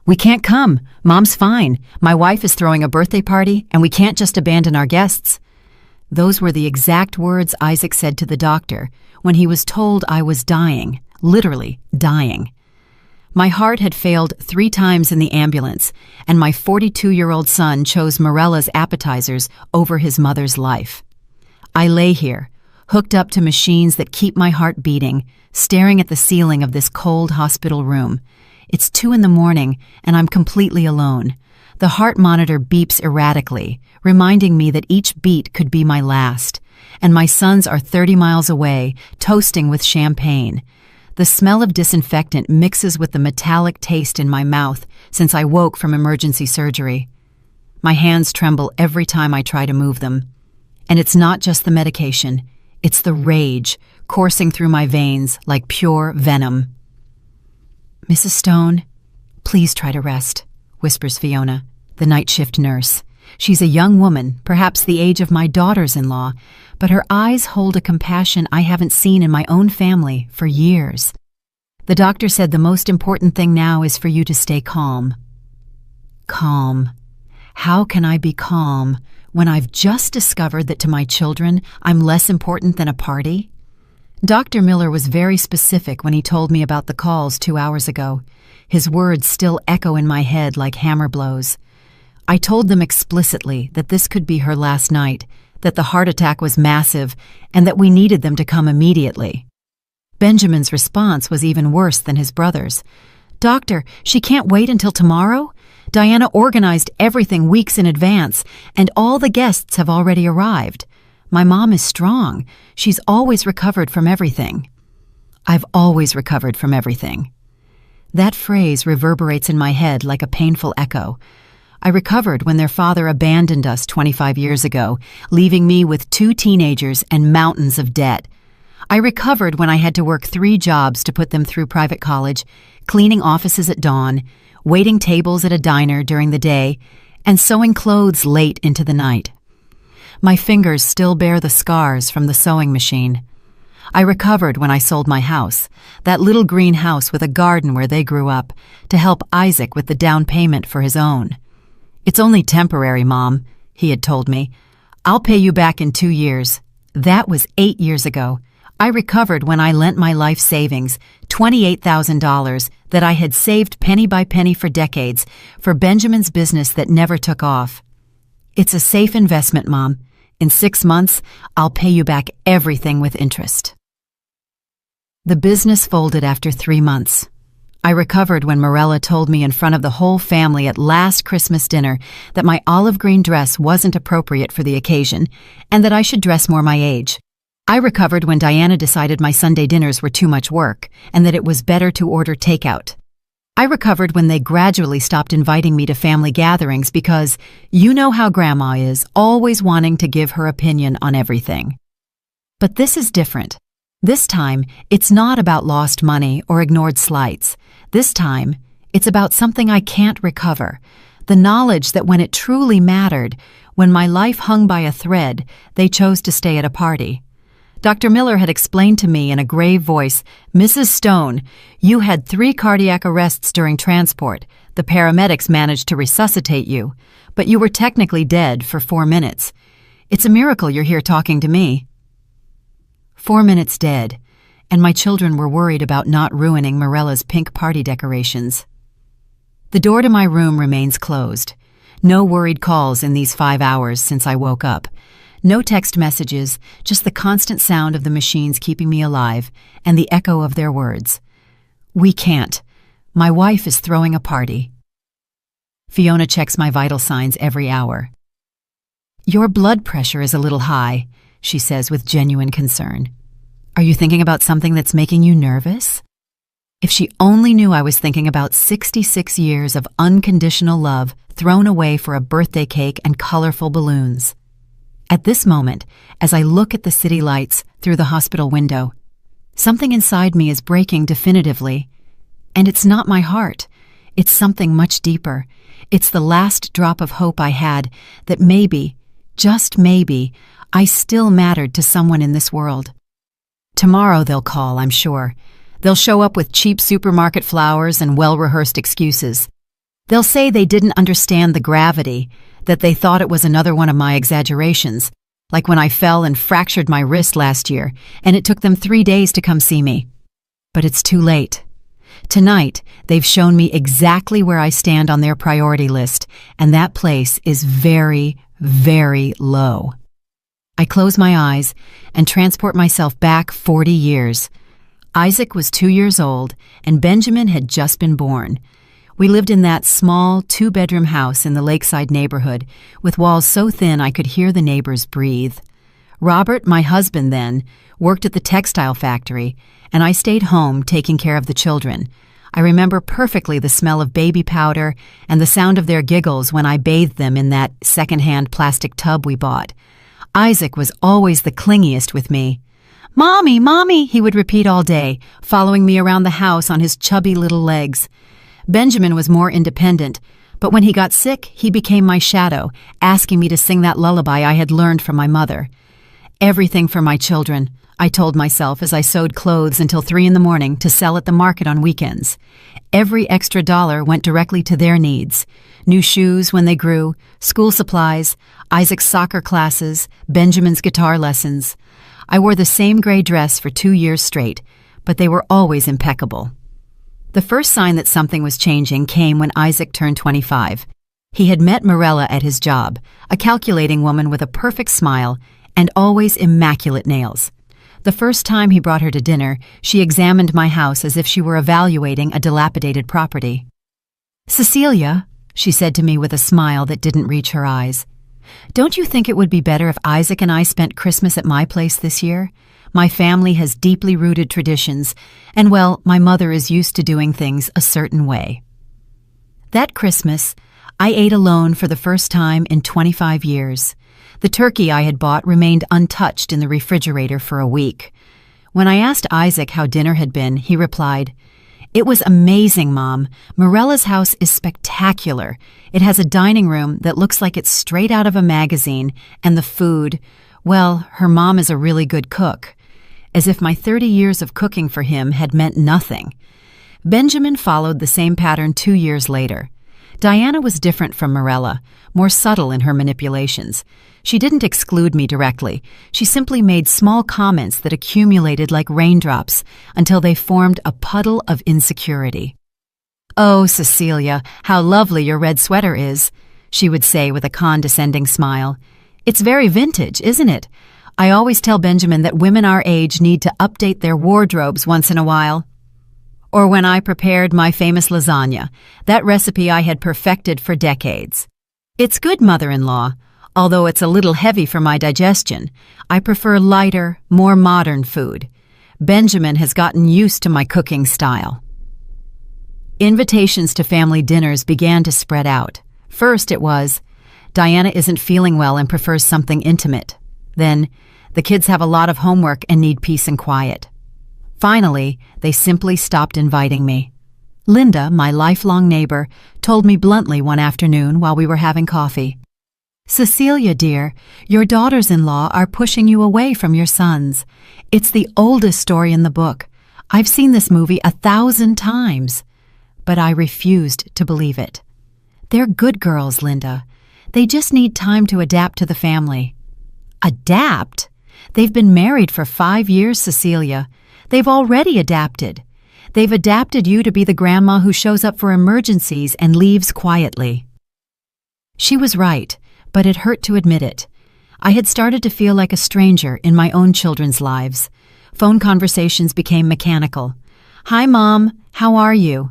"We can't come. Mom's fine. My wife is throwing a birthday party, and we can't just abandon our guests." Those were the exact words Isaac said to the doctor when he was told I was dying, literally dying. My heart had failed 3 times in the ambulance, and my 42-year-old son chose Morella's appetizers over his mother's life. I lay here, hooked up to machines that keep my heart beating, staring at the ceiling of this cold hospital room. It's 2 in the morning, and I'm completely alone. The heart monitor beeps erratically, reminding me that each beat could be my last, and my sons are 30 miles away, toasting with champagne. The smell of disinfectant mixes with the metallic taste in my mouth since I woke from emergency surgery. My hands tremble every time I try to move them. And it's not just the medication, it's the rage coursing through my veins like pure venom. "Mrs. Stone, please try to rest," whispers Fiona, the night shift nurse. She's a young woman, perhaps the age of my daughters-in-law, but her eyes hold a compassion I haven't seen in my own family for years. "The doctor said the most important thing now is for you to stay calm." Calm. How can I be calm when I've just discovered that to my children I'm less important than a party? Dr. Miller was very specific when he told me about the calls 2 hours ago. His words still echo in my head like hammer blows. I told them explicitly that this could be her last night, that the heart attack was massive, and that we needed them to come immediately. Benjamin's response was even worse than his brother's. "Doctor, she can't wait until tomorrow? Diana organized everything weeks in advance, and all the guests have already arrived. My mom is strong. She's always recovered from everything." I've always recovered from everything. That phrase reverberates in my head like a painful echo. I recovered when their father abandoned us 25 years ago, leaving me with 2 teenagers and mountains of debt. I recovered when I had to work 3 jobs to put them through private college, cleaning offices at dawn, waiting tables at a diner during the day, and sewing clothes late into the night. My fingers still bear the scars from the sewing machine. I recovered when I sold my house, that little green house with a garden where they grew up, to help Isaac with the down payment for his own. "It's only temporary, Mom," he had told me. "I'll pay you back in 2 years. That was 8 years ago. I recovered when I lent my life savings, $28,000 that I had saved penny by penny for decades, for Benjamin's business that never took off. It's a safe investment, Mom. In 6 months, I'll pay you back everything with interest." The business folded after 3 months. I recovered when Morella told me in front of the whole family at last Christmas dinner that my olive green dress wasn't appropriate for the occasion and that I should dress more my age. I recovered when Diana decided my Sunday dinners were too much work and that it was better to order takeout. I recovered when they gradually stopped inviting me to family gatherings because you know how Grandma is, always wanting to give her opinion on everything. But this is different. This time, it's not about lost money or ignored slights. This time, it's about something I can't recover, the knowledge that when it truly mattered, when my life hung by a thread, they chose to stay at a party. Dr. Miller had explained to me in a grave voice, "Mrs. Stone, you had 3 cardiac arrests during transport. The paramedics managed to resuscitate you, but you were technically dead for 4 minutes. It's a miracle you're here talking to me." 4 minutes dead, and my children were worried about not ruining Morella's pink party decorations. The door to my room remains closed. No worried calls in these 5 hours since I woke up. No text messages, just the constant sound of the machines keeping me alive and the echo of their words. "We can't. My wife is throwing a party." Fiona checks my vital signs every hour. "Your blood pressure is a little high," she says with genuine concern. "Are you thinking about something that's making you nervous?" If she only knew I was thinking about 66 years of unconditional love thrown away for a birthday cake and colorful balloons. At this moment, as I look at the city lights through the hospital window, something inside me is breaking definitively. And it's not my heart. It's something much deeper. It's the last drop of hope I had that maybe, just maybe, I still mattered to someone in this world. Tomorrow they'll call, I'm sure. They'll show up with cheap supermarket flowers and well-rehearsed excuses. They'll say they didn't understand the gravity, that they thought it was another one of my exaggerations, like when I fell and fractured my wrist last year, and it took them 3 days to come see me. But it's too late. Tonight, they've shown me exactly where I stand on their priority list, and that place is very, very low. I close my eyes and transport myself back 40 years. Isaac was 2 years old, and Benjamin had just been born. We lived in that small 2-bedroom house in the lakeside neighborhood, with walls so thin I could hear the neighbors breathe. Robert, my husband then, worked at the textile factory, and I stayed home taking care of the children. I remember perfectly the smell of baby powder and the sound of their giggles when I bathed them in that second-hand plastic tub we bought. Isaac was always the clingiest with me. "Mommy, Mommy," he would repeat all day, following me around the house on his chubby little legs. Benjamin was more independent, but when he got sick, he became my shadow, asking me to sing that lullaby I had learned from my mother. Everything for my children, I told myself as I sewed clothes until 3 a.m. to sell at the market on weekends. Every extra dollar went directly to their needs. New shoes when they grew, school supplies, Isaac's soccer classes, Benjamin's guitar lessons. I wore the same gray dress for 2 years straight, but they were always impeccable. The first sign that something was changing came when Isaac turned 25. He had met Mirella at his job, a calculating woman with a perfect smile and always immaculate nails. The first time he brought her to dinner, she examined my house as if she were evaluating a dilapidated property. "Cecilia," she said to me with a smile that didn't reach her eyes, "don't you think it would be better if Isaac and I spent Christmas at my place this year? My family has deeply rooted traditions, and well, my mother is used to doing things a certain way." That Christmas, I ate alone for the first time in 25 years. The turkey I had bought remained untouched in the refrigerator for a week. When I asked Isaac how dinner had been, he replied, "It was amazing, Mom. Mirella's house is spectacular. It has a dining room that looks like it's straight out of a magazine, and the food, well, her mom is a really good cook." As if my 30 years of cooking for him had meant nothing. Benjamin followed the same pattern 2 years later. Diana was different from Mirella, more subtle in her manipulations. She didn't exclude me directly. She simply made small comments that accumulated like raindrops until they formed a puddle of insecurity. "Oh, Cecilia, how lovely your red sweater is," she would say with a condescending smile. "It's very vintage, isn't it? I always tell Benjamin that women our age need to update their wardrobes once in a while." Or when I prepared my famous lasagna, that recipe I had perfected for decades. "It's good, mother-in-law, although it's a little heavy for my digestion. I prefer lighter, more modern food. Benjamin has gotten used to my cooking style." Invitations to family dinners began to spread out. First it was, "Diana isn't feeling well and prefers something intimate." Then, "The kids have a lot of homework and need peace and quiet." Finally, they simply stopped inviting me. Linda, my lifelong neighbor, told me bluntly one afternoon while we were having coffee, "Cecilia, dear, your daughters-in-law are pushing you away from your sons. It's the oldest story in the book. I've seen this movie 1,000 times." But I refused to believe it. "They're good girls, Linda. They just need time to adapt to the family." "Adapt? They've been married for 5 years, Cecilia. They've already adapted. They've adapted you to be the grandma who shows up for emergencies and leaves quietly." She was right, but it hurt to admit it. I had started to feel like a stranger in my own children's lives. Phone conversations became mechanical. "Hi, Mom. How are you?"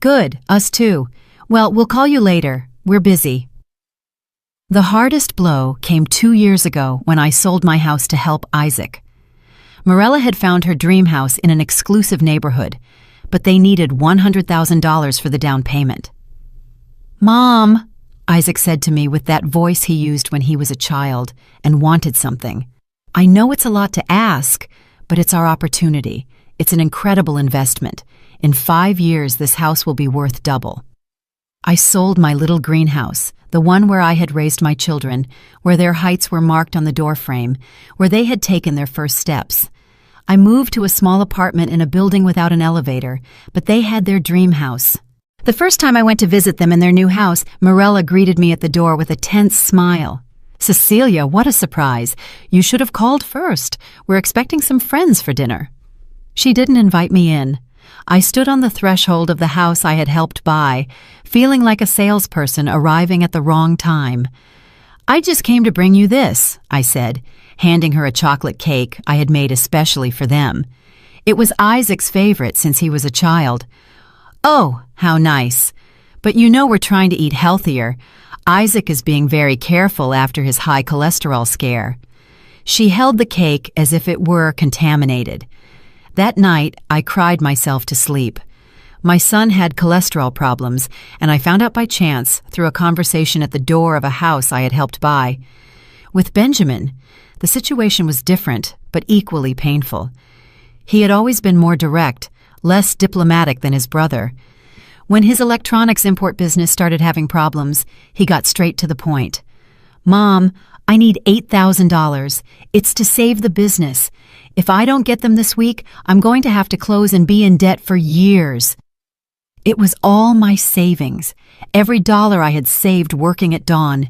"Good. Us too. Well, we'll call you later. We're busy." The hardest blow came 2 years ago when I sold my house to help Isaac. Mirella had found her dream house in an exclusive neighborhood, but they needed $100,000 for the down payment. "Mom," Isaac said to me with that voice he used when he was a child and wanted something, "I know it's a lot to ask, but it's our opportunity. It's an incredible investment. In 5 years, this house will be worth double." I sold my little greenhouse, the one where I had raised my children, where their heights were marked on the doorframe, where they had taken their first steps. I moved to a small apartment in a building without an elevator, but they had their dream house. The first time I went to visit them in their new house, Mirella greeted me at the door with a tense smile. "Cecilia, what a surprise. You should have called first. We're expecting some friends for dinner." She didn't invite me in. I stood on the threshold of the house I had helped buy, feeling like a salesperson arriving at the wrong time. "I just came to bring you this," I said, handing her a chocolate cake I had made especially for them. It was Isaac's favorite since he was a child. "Oh, how nice. But you know we're trying to eat healthier. Isaac is being very careful after his high cholesterol scare." She held the cake as if it were contaminated. That night, I cried myself to sleep. My son had cholesterol problems, and I found out by chance through a conversation at the door of a house I had helped buy. With Benjamin, the situation was different, but equally painful. He had always been more direct, less diplomatic than his brother. When his electronics import business started having problems, he got straight to the point. "Mom, I need $8,000. It's to save the business. If I don't get them this week, I'm going to have to close and be in debt for years." It was all my savings, every dollar I had saved working at Dawn,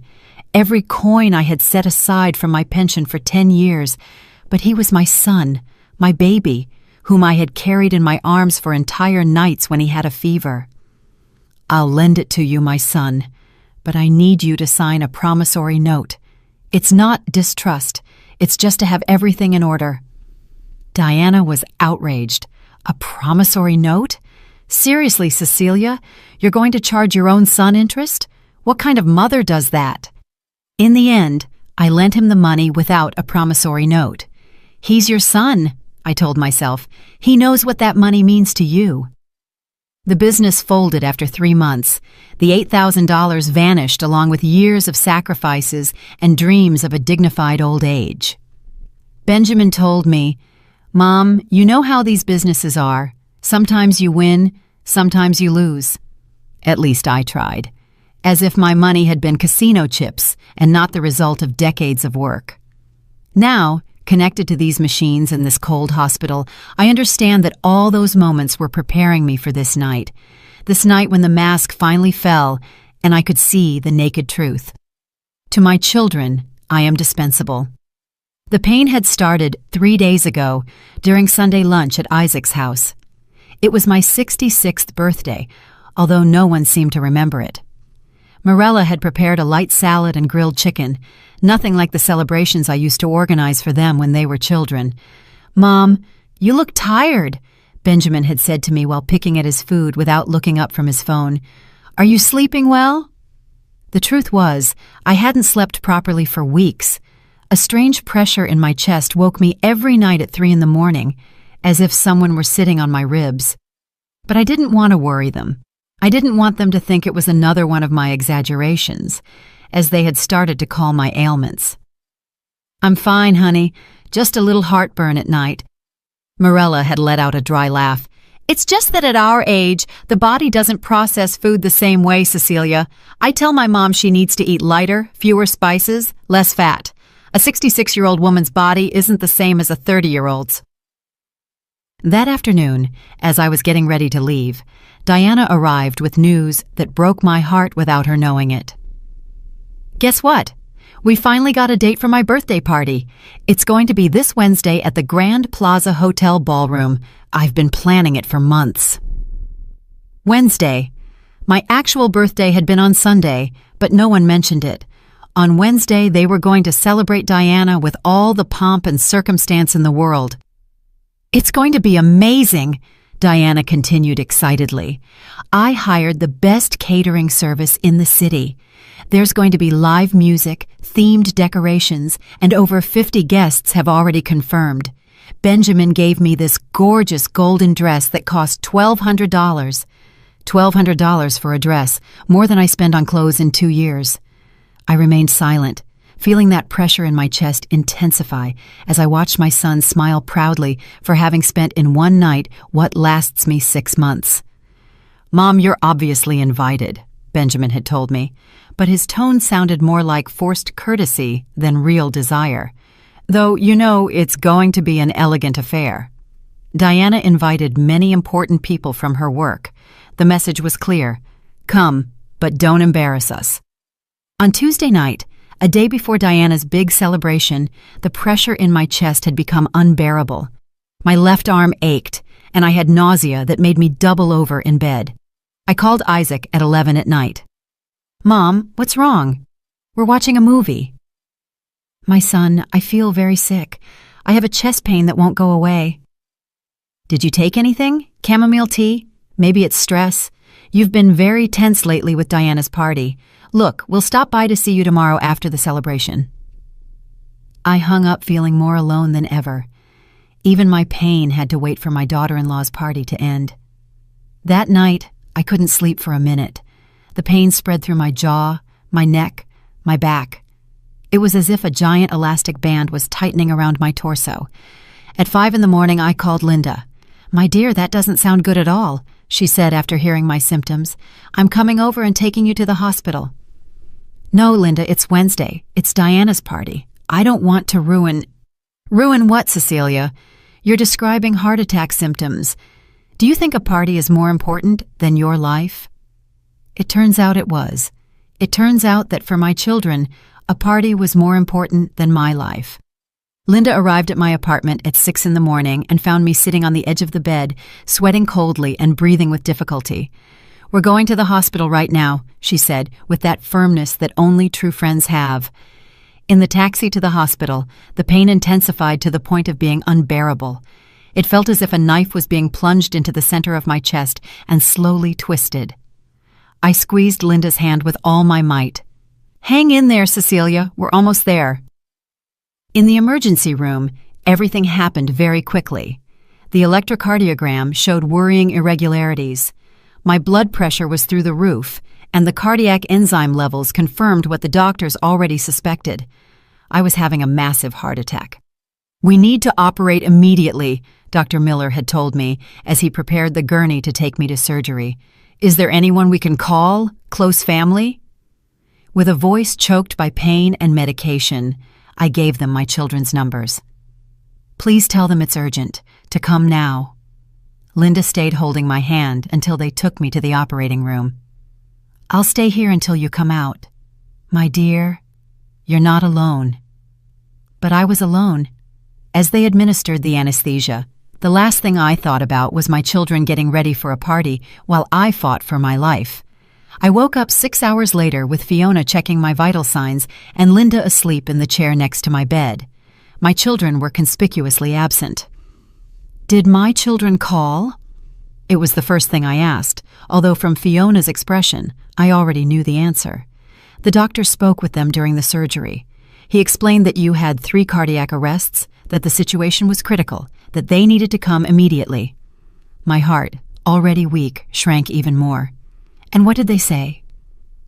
every coin I had set aside from my pension for 10 years. But he was my son, my baby, whom I had carried in my arms for entire nights when he had a fever. "I'll lend it to you, my son, but I need you to sign a promissory note. It's not distrust, it's just to have everything in order." Diana was outraged. "A promissory note? Seriously, Cecilia, you're going to charge your own son interest? What kind of mother does that?" In the end, I lent him the money without a promissory note. "He's your son," I told myself. "He knows what that money means to you." The business folded after 3 months. The $8,000 vanished along with years of sacrifices and dreams of a dignified old age. Benjamin told me, "Mom, you know how these businesses are. Sometimes you win, sometimes you lose." At least I tried. As if my money had been casino chips and not the result of decades of work. Now, connected to these machines in this cold hospital, I understand that all those moments were preparing me for this night when the mask finally fell and I could see the naked truth. To my children, I am dispensable. The pain had started 3 days ago during Sunday lunch at Isaac's house. It was my 66th birthday, although no one seemed to remember it. Mirella had prepared a light salad and grilled chicken, nothing like the celebrations I used to organize for them when they were children. "Mom, you look tired," Benjamin had said to me while picking at his food without looking up from his phone. "Are you sleeping well?" The truth was, I hadn't slept properly for weeks. A strange pressure in my chest woke me every night at 3 in the morning, as if someone were sitting on my ribs. But I didn't want to worry them. I didn't want them to think it was another one of my exaggerations, as they had started to call my ailments. "I'm fine, honey. Just a little heartburn at night." Mirella had let out a dry laugh. "It's just that at our age, the body doesn't process food the same way, Cecilia. I tell my mom she needs to eat lighter, fewer spices, less fat. A 66-year-old woman's body isn't the same as a 30-year-old's. That afternoon, as I was getting ready to leave, Diana arrived with news that broke my heart without her knowing it. "Guess what? We finally got a date for my birthday party. It's going to be this Wednesday at the Grand Plaza Hotel Ballroom. I've been planning it for months." Wednesday. My actual birthday had been on Sunday, but no one mentioned it. On Wednesday, they were going to celebrate Diana with all the pomp and circumstance in the world. "It's going to be amazing," Diana continued excitedly. "I hired the best catering service in the city. There's going to be live music, themed decorations, and over 50 guests have already confirmed. Benjamin gave me this gorgeous golden dress that cost $1,200. $1,200 for a dress, more than I spend on clothes in 2 years. I remained silent, feeling that pressure in my chest intensify as I watched my son smile proudly for having spent in one night what lasts me 6 months. "Mom, you're obviously invited," Benjamin had told me, but his tone sounded more like forced courtesy than real desire. "Though, you know, it's going to be an elegant affair." Diana invited many important people from her work. The message was clear. Come, but don't embarrass us. On Tuesday night, a day before Diana's big celebration, the pressure in my chest had become unbearable. My left arm ached, and I had nausea that made me double over in bed. I called Isaac at 11 at night. "Mom, what's wrong?" "We're watching a movie." "My son, I feel very sick. I have a chest pain that won't go away." "Did you take anything? Chamomile tea? Maybe it's stress. You've been very tense lately with Diana's party. Look, we'll stop by to see you tomorrow after the celebration." I hung up feeling more alone than ever. Even my pain had to wait for my daughter-in-law's party to end. That night, I couldn't sleep for a minute. The pain spread through my jaw, my neck, my back. It was as if a giant elastic band was tightening around my torso. At 5 in the morning, I called Linda. "My dear, that doesn't sound good at all," she said after hearing my symptoms. "I'm coming over and taking you to the hospital." "No, Linda, it's Wednesday. It's Diana's party. I don't want to ruin—" "Ruin what, Cecilia? You're describing heart attack symptoms. Do you think a party is more important than your life?" It turns out it was. It turns out that for my children, a party was more important than my life. Linda arrived at my apartment at 6 in the morning and found me sitting on the edge of the bed, sweating coldly and breathing with difficulty. "We're going to the hospital right now," she said, with that firmness that only true friends have. In the taxi to the hospital, the pain intensified to the point of being unbearable. It felt as if a knife was being plunged into the center of my chest and slowly twisted. I squeezed Linda's hand with all my might. "Hang in there, Cecilia. We're almost there." In the emergency room, everything happened very quickly. The electrocardiogram showed worrying irregularities. My blood pressure was through the roof, and the cardiac enzyme levels confirmed what the doctors already suspected. I was having a massive heart attack. "We need to operate immediately," Dr. Miller had told me as he prepared the gurney to take me to surgery. "Is there anyone we can call? Close family?" With a voice choked by pain and medication, I gave them my children's numbers. "Please tell them it's urgent, to come now." Linda stayed holding my hand until they took me to the operating room. "I'll stay here until you come out. My dear, you're not alone." But I was alone. As they administered the anesthesia, the last thing I thought about was my children getting ready for a party while I fought for my life. I woke up 6 hours later with Fiona checking my vital signs and Linda asleep in the chair next to my bed. My children were conspicuously absent. Did my children call? It was the first thing I asked, although from Fiona's expression, I already knew the answer. The doctor spoke with them during the surgery. He explained that you had 3 cardiac arrests, that the situation was critical, that they needed to come immediately. My heart, already weak, shrank even more. "And what did they say?"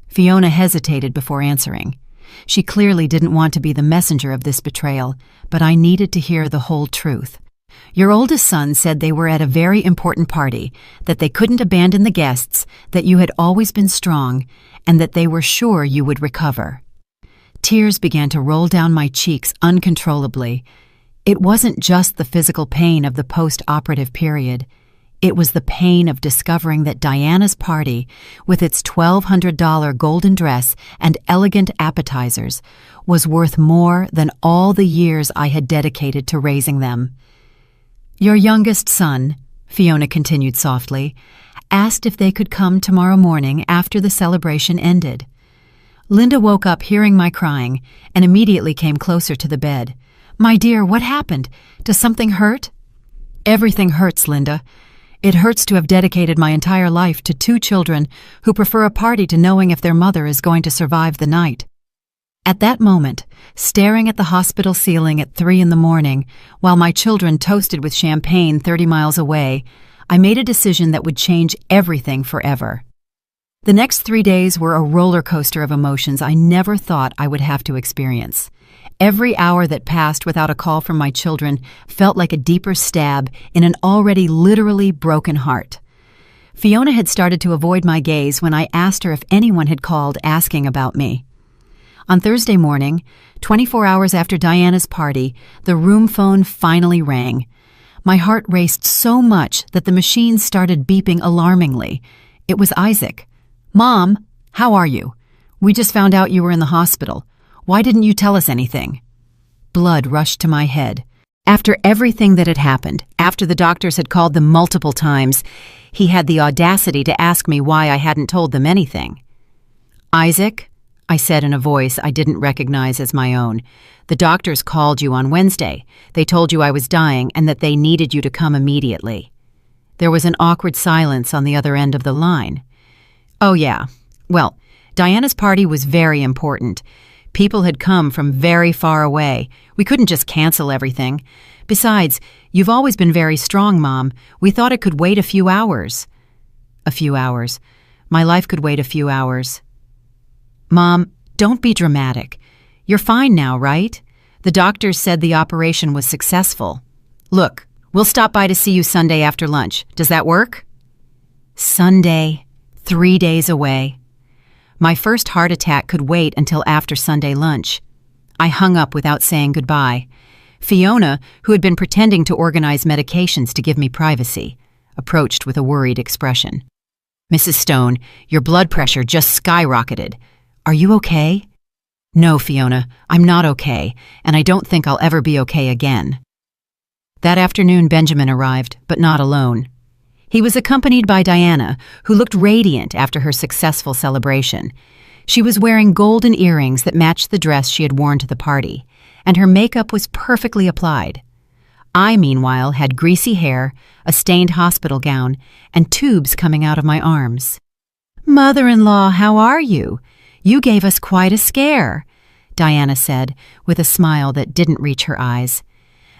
Fiona hesitated before answering. She clearly didn't want to be the messenger of this betrayal, but I needed to hear the whole truth. "Your oldest son said they were at a very important party, that they couldn't abandon the guests, that you had always been strong, and that they were sure you would recover." Tears began to roll down my cheeks uncontrollably. It wasn't just the physical pain of the post-operative period. It was the pain of discovering that Diana's party, with its $1,200 golden dress and elegant appetizers, was worth more than all the years I had dedicated to raising them. "Your youngest son," Fiona continued softly, "asked if they could come tomorrow morning after the celebration ended." Linda woke up hearing my crying and immediately came closer to the bed. "My dear, what happened? Does something hurt?" "Everything hurts, Linda. It hurts to have dedicated my entire life to 2 children who prefer a party to knowing if their mother is going to survive the night." At that moment, staring at the hospital ceiling at 3 in the morning, while my children toasted with champagne 30 miles away, I made a decision that would change everything forever. The next 3 days were a roller coaster of emotions I never thought I would have to experience. Every hour that passed without a call from my children felt like a deeper stab in an already literally broken heart. Fiona had started to avoid my gaze when I asked her if anyone had called asking about me. On Thursday morning, 24 hours after Diana's party, the room phone finally rang. My heart raced so much that the machine started beeping alarmingly. It was Isaac. "Mom, how are you? We just found out you were in the hospital. Why didn't you tell us anything?" Blood rushed to my head. After everything that had happened, after the doctors had called them multiple times, he had the audacity to ask me why I hadn't told them anything. "Isaac," I said in a voice I didn't recognize as my own, "the doctors called you on Wednesday. They told you I was dying and that they needed you to come immediately." There was an awkward silence on the other end of the line. "Oh, yeah. Well, Diana's party was very important. People had come from very far away. We couldn't just cancel everything. Besides, you've always been very strong, Mom. We thought it could wait a few hours." A few hours. My life could wait a few hours. "Mom, don't be dramatic. You're fine now, right? The doctors said the operation was successful. Look, we'll stop by to see you Sunday after lunch. Does that work?" Sunday, 3 days away. My first heart attack could wait until after Sunday lunch. I hung up without saying goodbye. Fiona, who had been pretending to organize medications to give me privacy, approached with a worried expression. "Mrs. Stone, your blood pressure just skyrocketed. Are you okay?" "No, Fiona, I'm not okay, and I don't think I'll ever be okay again." That afternoon, Benjamin arrived, but not alone. He was accompanied by Diana, who looked radiant after her successful celebration. She was wearing golden earrings that matched the dress she had worn to the party, and her makeup was perfectly applied. I, meanwhile, had greasy hair, a stained hospital gown, and tubes coming out of my arms. "Mother-in-law, how are you? You gave us quite a scare," Diana said, with a smile that didn't reach her eyes.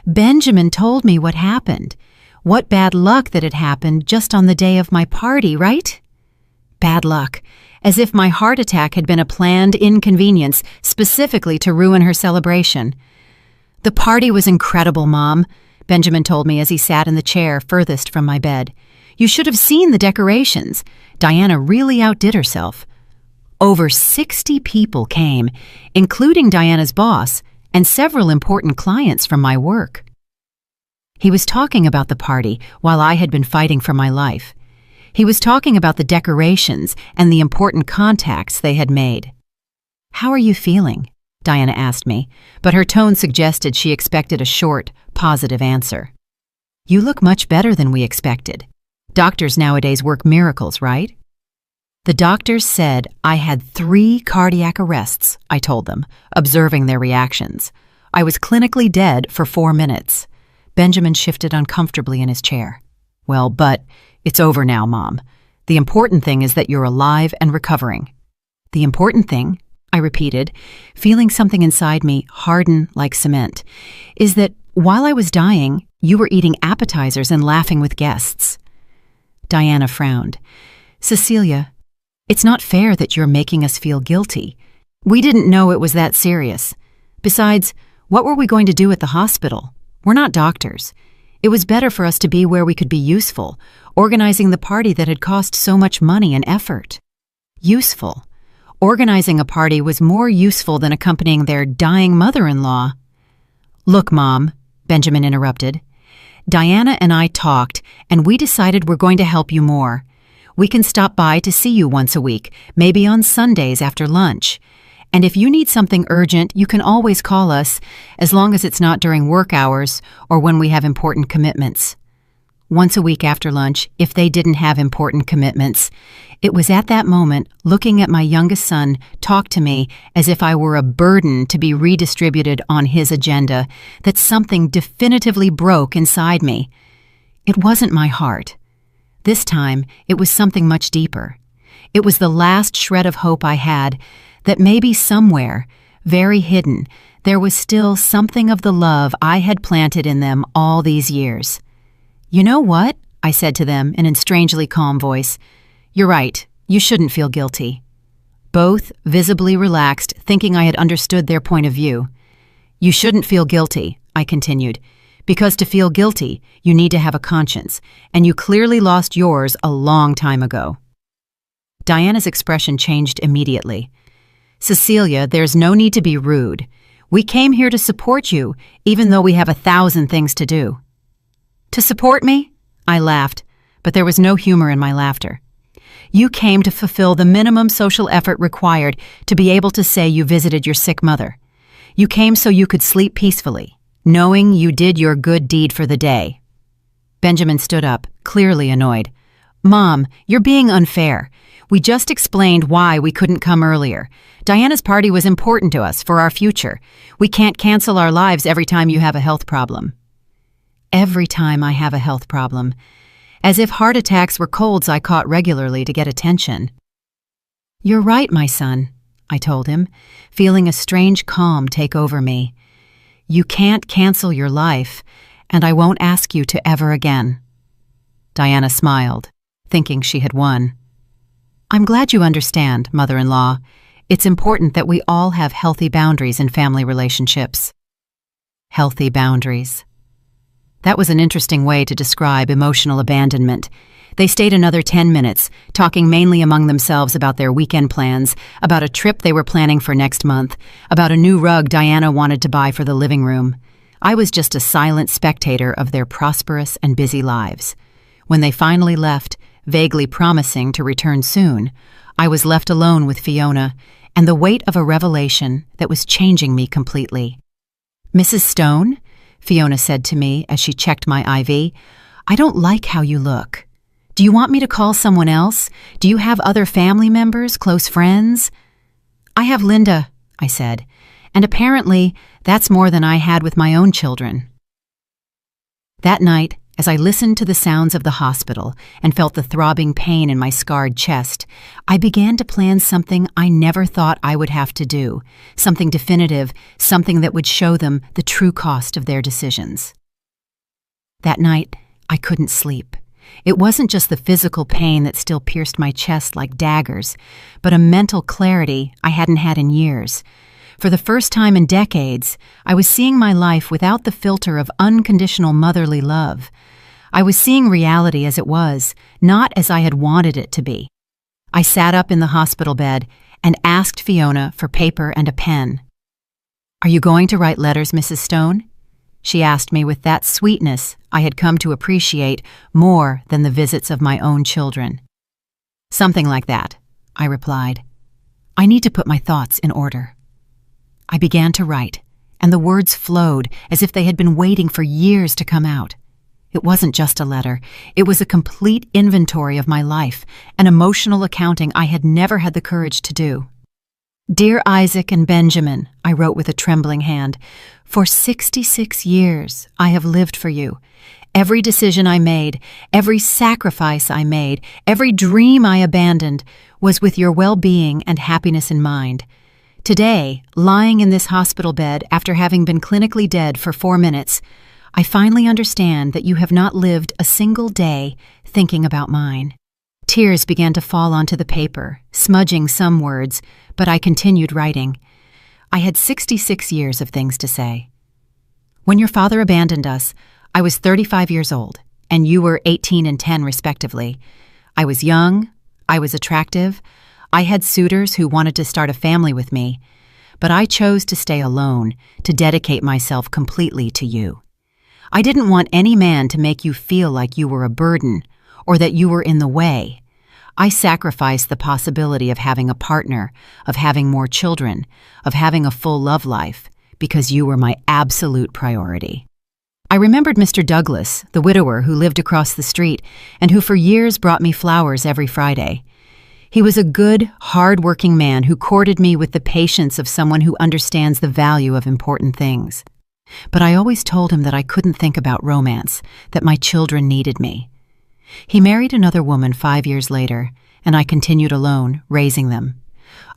"Benjamin told me what happened. What bad luck that it happened just on the day of my party, right?" Bad luck, as if my heart attack had been a planned inconvenience specifically to ruin her celebration. "The party was incredible, Mom," Benjamin told me as he sat in the chair furthest from my bed. "You should have seen the decorations. Diana really outdid herself. Over 60 people came, including Diana's boss and several important clients from my work." He was talking about the party while I had been fighting for my life. He was talking about the decorations and the important contacts they had made. "How are you feeling?" Diana asked me, but her tone suggested she expected a short, positive answer. "You look much better than we expected. Doctors nowadays work miracles, right?" "The doctors said I had 3 cardiac arrests," I told them, observing their reactions. "I was clinically dead for 4 minutes. Benjamin shifted uncomfortably in his chair. "Well, but it's over now, Mom. The important thing is that you're alive and recovering." "The important thing," I repeated, feeling something inside me harden like cement, "is that while I was dying, you were eating appetizers and laughing with guests." Diana frowned. "Cecilia, it's not fair that you're making us feel guilty. We didn't know it was that serious. Besides, what were we going to do at the hospital? We're not doctors. It was better for us to be where we could be useful, organizing the party that had cost so much money and effort." Useful. Organizing a party was more useful than accompanying their dying mother-in-law. "Look, Mom," Benjamin interrupted. "Diana and I talked, and we decided we're going to help you more. We can stop by to see you once a week, maybe on Sundays after lunch. And if you need something urgent, you can always call us, as long as it's not during work hours or when we have important commitments." Once a week after lunch, if they didn't have important commitments. It was at that moment, looking at my youngest son talk to me as if I were a burden to be redistributed on his agenda, that something definitively broke inside me. It wasn't my heart. This time, it was something much deeper. It was the last shred of hope I had, that maybe somewhere, very hidden, there was still something of the love I had planted in them all these years. "You know what?" I said to them in a strangely calm voice. "You're right. You shouldn't feel guilty." Both visibly relaxed, thinking I had understood their point of view. "You shouldn't feel guilty," I continued, "because to feel guilty, you need to have a conscience, and you clearly lost yours a long time ago." Diana's expression changed immediately. "Cecilia, there's no need to be rude. We came here to support you, even though we have 1,000 things to do." "To support me?" I laughed, but there was no humor in my laughter. You came to fulfill the minimum social effort required to be able to say you visited your sick mother. You came so you could sleep peacefully, knowing you did your good deed for the day." Benjamin stood up, clearly annoyed. "Mom, you're being unfair. We just explained why we couldn't come earlier. Diana's party was important to us for our future. We can't cancel our lives every time you have a health problem." Every time I have a health problem. As if heart attacks were colds I caught regularly to get attention. "You're right, my son," I told him, feeling a strange calm take over me. "You can't cancel your life, and I won't ask you to ever again." Diana smiled, thinking she had won. "I'm glad you understand, mother-in-law. It's important that we all have healthy boundaries in family relationships." Healthy boundaries. That was an interesting way to describe emotional abandonment. They stayed another 10 minutes, talking mainly among themselves about their weekend plans, about a trip they were planning for next month, about a new rug Diana wanted to buy for the living room. I was just a silent spectator of their prosperous and busy lives. When they finally left, vaguely promising to return soon, I was left alone with Fiona and the weight of a revelation that was changing me completely. "Mrs. Stone," Fiona said to me as she checked my IV, "I don't like how you look. Do you want me to call someone else? Do you have other family members, close friends?" "I have Linda," I said, "and apparently that's more than I had with my own children." That night, as I listened to the sounds of the hospital and felt the throbbing pain in my scarred chest, I began to plan something I never thought I would have to do, something definitive, something that would show them the true cost of their decisions. That night, I couldn't sleep. It wasn't just the physical pain that still pierced my chest like daggers, but a mental clarity I hadn't had in years. For the first time in decades, I was seeing my life without the filter of unconditional motherly love. I was seeing reality as it was, not as I had wanted it to be. I sat up in the hospital bed and asked Fiona for paper and a pen. "Are you going to write letters, Mrs. Stone?" She asked me with that sweetness I had come to appreciate more than the visits of my own children. "Something like that," I replied. "I need to put my thoughts in order." I began to write, and the words flowed as if they had been waiting for years to come out. It wasn't just a letter. It was a complete inventory of my life, an emotional accounting I had never had the courage to do. "Dear Isaac and Benjamin," I wrote with a trembling hand, "for 66 years I have lived for you. Every decision I made, every sacrifice I made, every dream I abandoned was with your well-being and happiness in mind. Today, lying in this hospital bed after having been clinically dead for 4 minutes, I finally understand that you have not lived a single day thinking about mine." Tears began to fall onto the paper, smudging some words, but I continued writing. I had 66 years of things to say. "When your father abandoned us, I was 35 years old, and you were 18 and 10 respectively. I was young, I was attractive, I had suitors who wanted to start a family with me, but I chose to stay alone, to dedicate myself completely to you. I didn't want any man to make you feel like you were a burden or that you were in the way. I sacrificed the possibility of having a partner, of having more children, of having a full love life, because you were my absolute priority." I remembered Mr. Douglas, the widower who lived across the street and who for years brought me flowers every Friday. He was a good, hard-working man who courted me with the patience of someone who understands the value of important things. But I always told him that I couldn't think about romance, that my children needed me. He married another woman 5 years later, and I continued alone, raising them.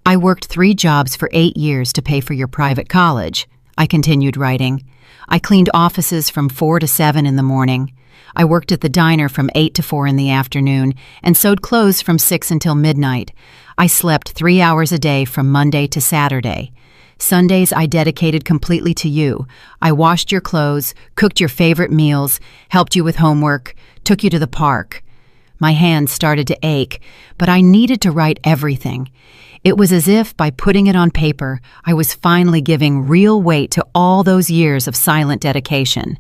"I worked 3 jobs for 8 years to pay for your private college," I continued writing. "I cleaned offices from 4 to 7 in the morning. I worked at the diner from 8 to 4 in the afternoon and sewed clothes from 6 until midnight. I slept 3 hours a day from Monday to Saturday. Sundays I dedicated completely to you. I washed your clothes, cooked your favorite meals, helped you with homework, took you to the park." My hands started to ache, but I needed to write everything. It was as if, by putting it on paper, I was finally giving real weight to all those years of silent dedication.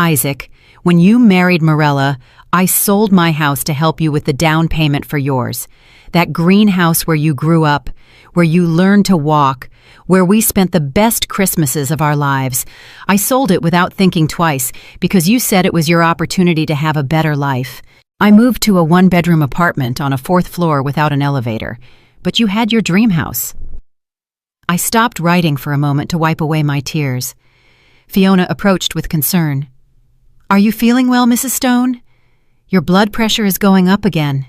Isaac, when you married Morella, I sold my house to help you with the down payment for yours. That greenhouse where you grew up, where you learned to walk, where we spent the best Christmases of our lives. I sold it without thinking twice because you said it was your opportunity to have a better life. I moved to a one-bedroom apartment on a 4th floor without an elevator, but you had your dream house. I stopped writing for a moment to wipe away my tears. Fiona approached with concern. "Are you feeling well, Mrs. Stone? Your blood pressure is going up again."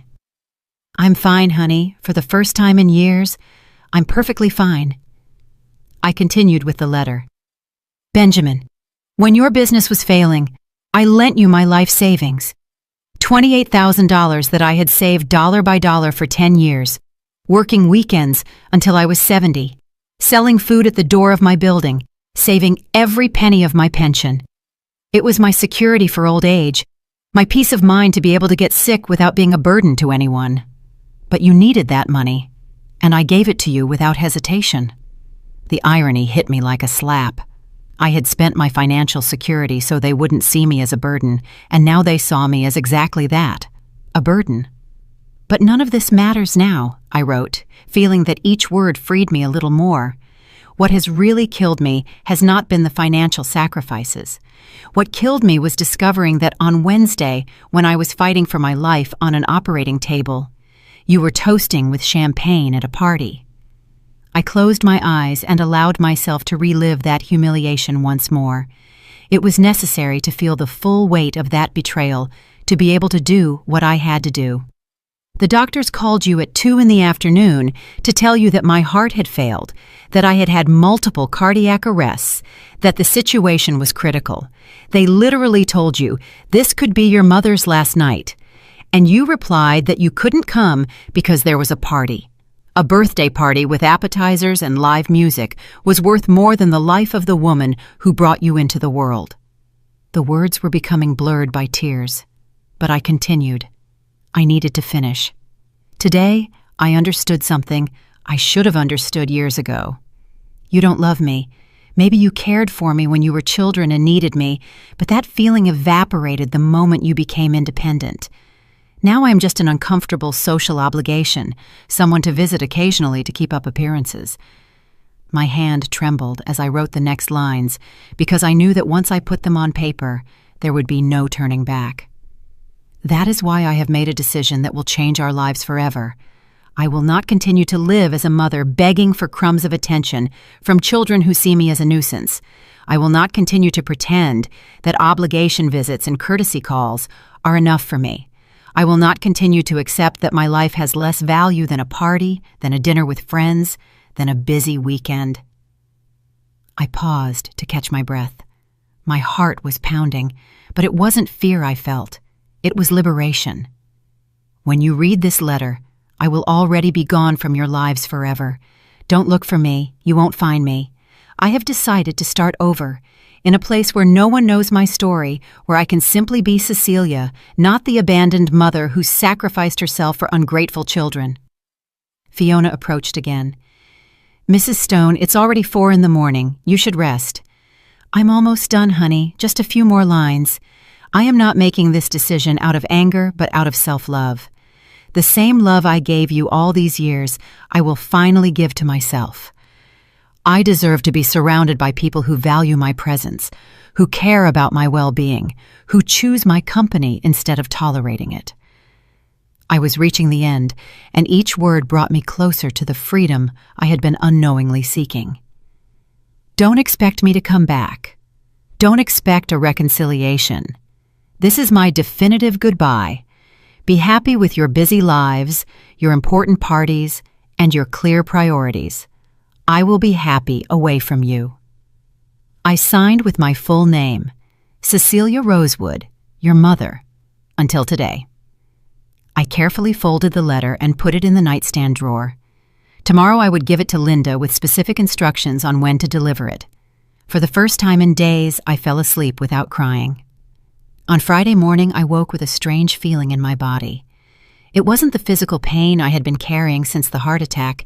"I'm fine, honey. For the first time in years, I'm perfectly fine." I continued with the letter. "Benjamin, when your business was failing, I lent you my life savings. $28,000 that I had saved dollar by dollar for 10 years, working weekends until I was 70, selling food at the door of my building, saving every penny of my pension. It was my security for old age, my peace of mind to be able to get sick without being a burden to anyone. But you needed that money, and I gave it to you without hesitation." The irony hit me like a slap. I had spent my financial security so they wouldn't see me as a burden, and now they saw me as exactly that, a burden. "But none of this matters now," I wrote, feeling that each word freed me a little more. What has really killed me has not been the financial sacrifices. What killed me was discovering that on Wednesday, when I was fighting for my life on an operating table, you were toasting with champagne at a party. I closed my eyes and allowed myself to relive that humiliation once more. It was necessary to feel the full weight of that betrayal to be able to do what I had to do. The doctors called you at 2 in the afternoon to tell you that my heart had failed, that I had had multiple cardiac arrests, that the situation was critical. They literally told you, "This could be your mother's last night." And you replied that you couldn't come because there was a party. A birthday party with appetizers and live music was worth more than the life of the woman who brought you into the world. The words were becoming blurred by tears, but I continued. I needed to finish. Today, I understood something I should have understood years ago. You don't love me. Maybe you cared for me when you were children and needed me, but that feeling evaporated the moment you became independent. Now I am just an uncomfortable social obligation, someone to visit occasionally to keep up appearances. My hand trembled as I wrote the next lines, because I knew that once I put them on paper, there would be no turning back. That is why I have made a decision that will change our lives forever. I will not continue to live as a mother begging for crumbs of attention from children who see me as a nuisance. I will not continue to pretend that obligation visits and courtesy calls are enough for me. I will not continue to accept that my life has less value than a party, than a dinner with friends, than a busy weekend. I paused to catch my breath. My heart was pounding, but it wasn't fear I felt. It was liberation. When you read this letter, I will already be gone from your lives forever. Don't look for me. You won't find me. I have decided to start over, in a place where no one knows my story, where I can simply be Cecilia, not the abandoned mother who sacrificed herself for ungrateful children. Fiona approached again. "Mrs. Stone, it's already 4 in the morning. You should rest." "I'm almost done, honey. Just a few more lines. I am not making this decision out of anger, but out of self-love. The same love I gave you all these years, I will finally give to myself. I deserve to be surrounded by people who value my presence, who care about my well-being, who choose my company instead of tolerating it." I was reaching the end, and each word brought me closer to the freedom I had been unknowingly seeking. Don't expect me to come back. Don't expect a reconciliation. This is my definitive goodbye. Be happy with your busy lives, your important parties, and your clear priorities. I will be happy away from you. I signed with my full name, Cecilia Rosewood, your mother, until today. I carefully folded the letter and put it in the nightstand drawer. Tomorrow I would give it to Linda with specific instructions on when to deliver it. For the first time in days, I fell asleep without crying. On Friday morning, I woke with a strange feeling in my body. It wasn't the physical pain I had been carrying since the heart attack.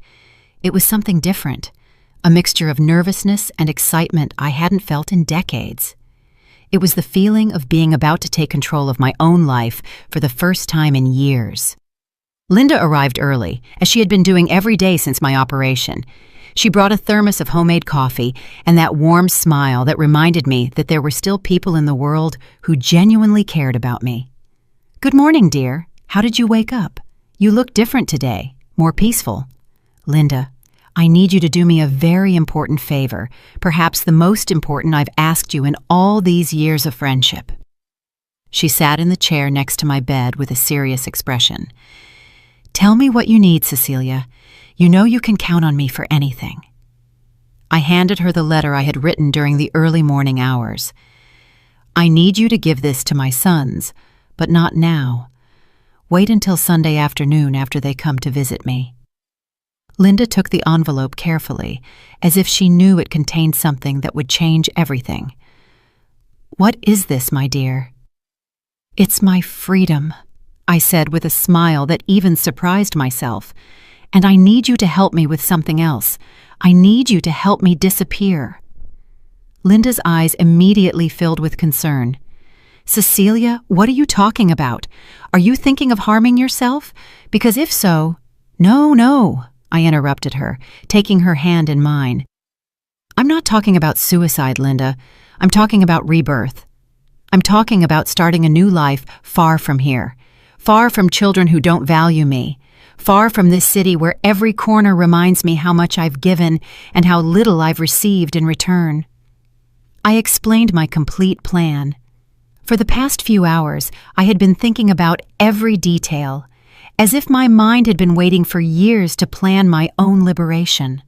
It was something different, a mixture of nervousness and excitement I hadn't felt in decades. It was the feeling of being about to take control of my own life for the first time in years. Linda arrived early, as she had been doing every day since my operation. She brought a thermos of homemade coffee and that warm smile that reminded me that there were still people in the world who genuinely cared about me. "Good morning, dear. How did you wake up? You look different today, more peaceful." "Linda, I need you to do me a very important favor, perhaps the most important I've asked you in all these years of friendship." She sat in the chair next to my bed with a serious expression. "Tell me what you need, Cecilia. You know you can count on me for anything." I handed her the letter I had written during the early morning hours. "I need you to give this to my sons, but not now. Wait until Sunday afternoon after they come to visit me." Linda took the envelope carefully, as if she knew it contained something that would change everything. "What is this, my dear?" "It's my freedom," I said with a smile that even surprised myself. "And I need you to help me with something else. I need you to help me disappear." Linda's eyes immediately filled with concern. "Cecilia, what are you talking about? Are you thinking of harming yourself? Because if so—" No, I interrupted her, taking her hand in mine. "I'm not talking about suicide, Linda. I'm talking about rebirth. I'm talking about starting a new life far from here, far from children who don't value me, far from this city where every corner reminds me how much I've given and how little I've received in return." I explained my complete plan. For the past few hours, I had been thinking about every detail, as if my mind had been waiting for years to plan my own liberation.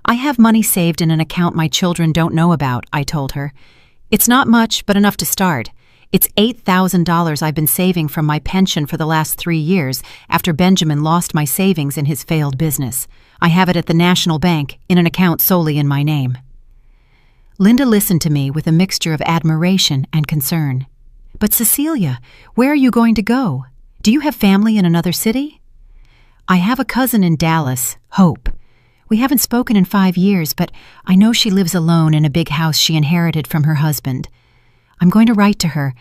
"I have money saved in an account my children don't know about," I told her. "It's not much, but enough to start. It's $8,000 I've been saving from my pension for the last 3 years after Benjamin lost my savings in his failed business. I have it at the National Bank in an account solely in my name." Linda listened to me with a mixture of admiration and concern. "But Cecilia, where are you going to go? Do you have family in another city?" "I have a cousin in Dallas, Hope. We haven't spoken in 5 years, but I know she lives alone in a big house she inherited from her husband. I'm going to write to her.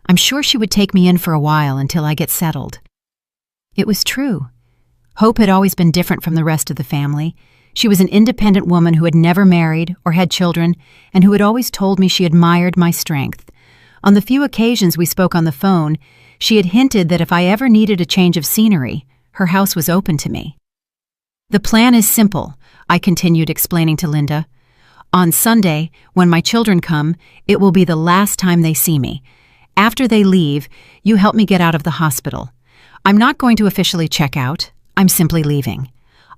I'm sure she would take me in for a while until I get settled." It was true. Hope had always been different from the rest of the family. She was an independent woman who had never married or had children, and who had always told me she admired my strength. On the few occasions we spoke on the phone, she had hinted that if I ever needed a change of scenery, her house was open to me. "The plan is simple," I continued explaining to Linda. "On Sunday, when my children come, it will be the last time they see me. After they leave, you help me get out of the hospital. I'm not going to officially check out. I'm simply leaving.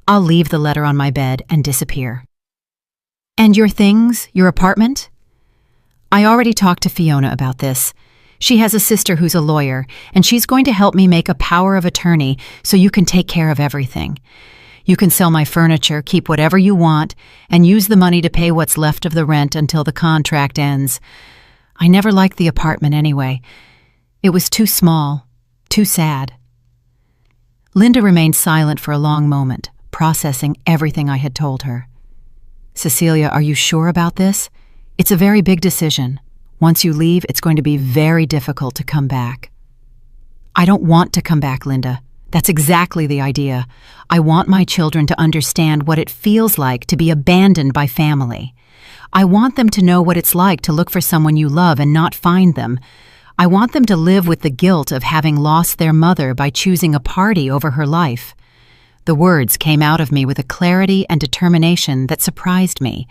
I'll leave the letter on my bed and disappear." "And your things, your apartment?" "I already talked to Fiona about this. She has a sister who's a lawyer, and she's going to help me make a power of attorney so you can take care of everything. You can sell my furniture, keep whatever you want, and use the money to pay what's left of the rent until the contract ends. I never liked the apartment anyway. It was too small, too sad." Linda remained silent for a long moment, processing everything I had told her. "Cecilia, are you sure about this? It's a very big decision. Once you leave, it's going to be very difficult to come back." "I don't want to come back, Linda. That's exactly the idea. I want my children to understand what it feels like to be abandoned by family. I want them to know what it's like to look for someone you love and not find them. I want them to live with the guilt of having lost their mother by choosing a party over her life." The words came out of me with a clarity and determination that surprised me.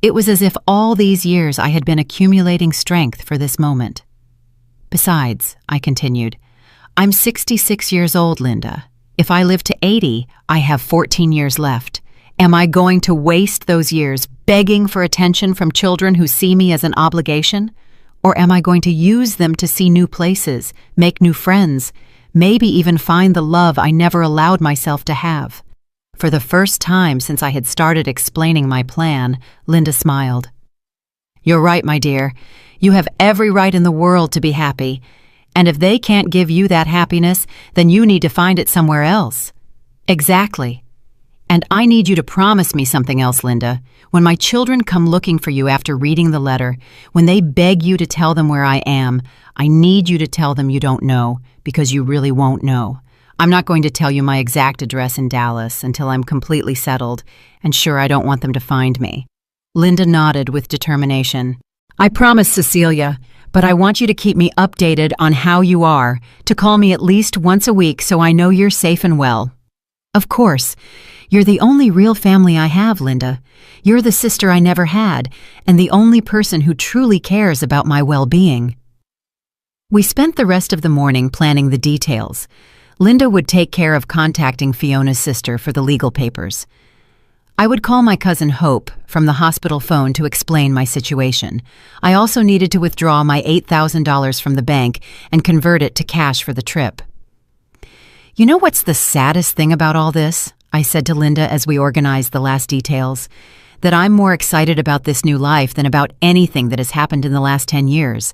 It was as if all these years I had been accumulating strength for this moment. "Besides," I continued, "I'm 66 years old, Linda. If I live to 80, I have 14 years left. Am I going to waste those years begging for attention from children who see me as an obligation? Or am I going to use them to see new places, make new friends, maybe even find the love I never allowed myself to have?" For the first time since I had started explaining my plan, Linda smiled. "You're right, my dear. You have every right in the world to be happy. And if they can't give you that happiness, then you need to find it somewhere else." "Exactly. And I need you to promise me something else, Linda. When my children come looking for you after reading the letter, when they beg you to tell them where I am, I need you to tell them you don't know, because you really won't know. I'm not going to tell you my exact address in Dallas until I'm completely settled, and sure, I don't want them to find me. Linda nodded with determination. I promise, Cecilia, but I want you to keep me updated on how you are, to call me at least once a week so I know you're safe and well. Of course. You're the only real family I have, Linda. You're the sister I never had, and the only person who truly cares about my well-being. We spent the rest of the morning planning the details. Linda would take care of contacting Fiona's sister for the legal papers. I would call my cousin Hope from the hospital phone to explain my situation. I also needed to withdraw my $8,000 from the bank and convert it to cash for the trip. You know what's the saddest thing about all this? I said to Linda as we organized the last details. That I'm more excited about this new life than about anything that has happened in the last 10 years.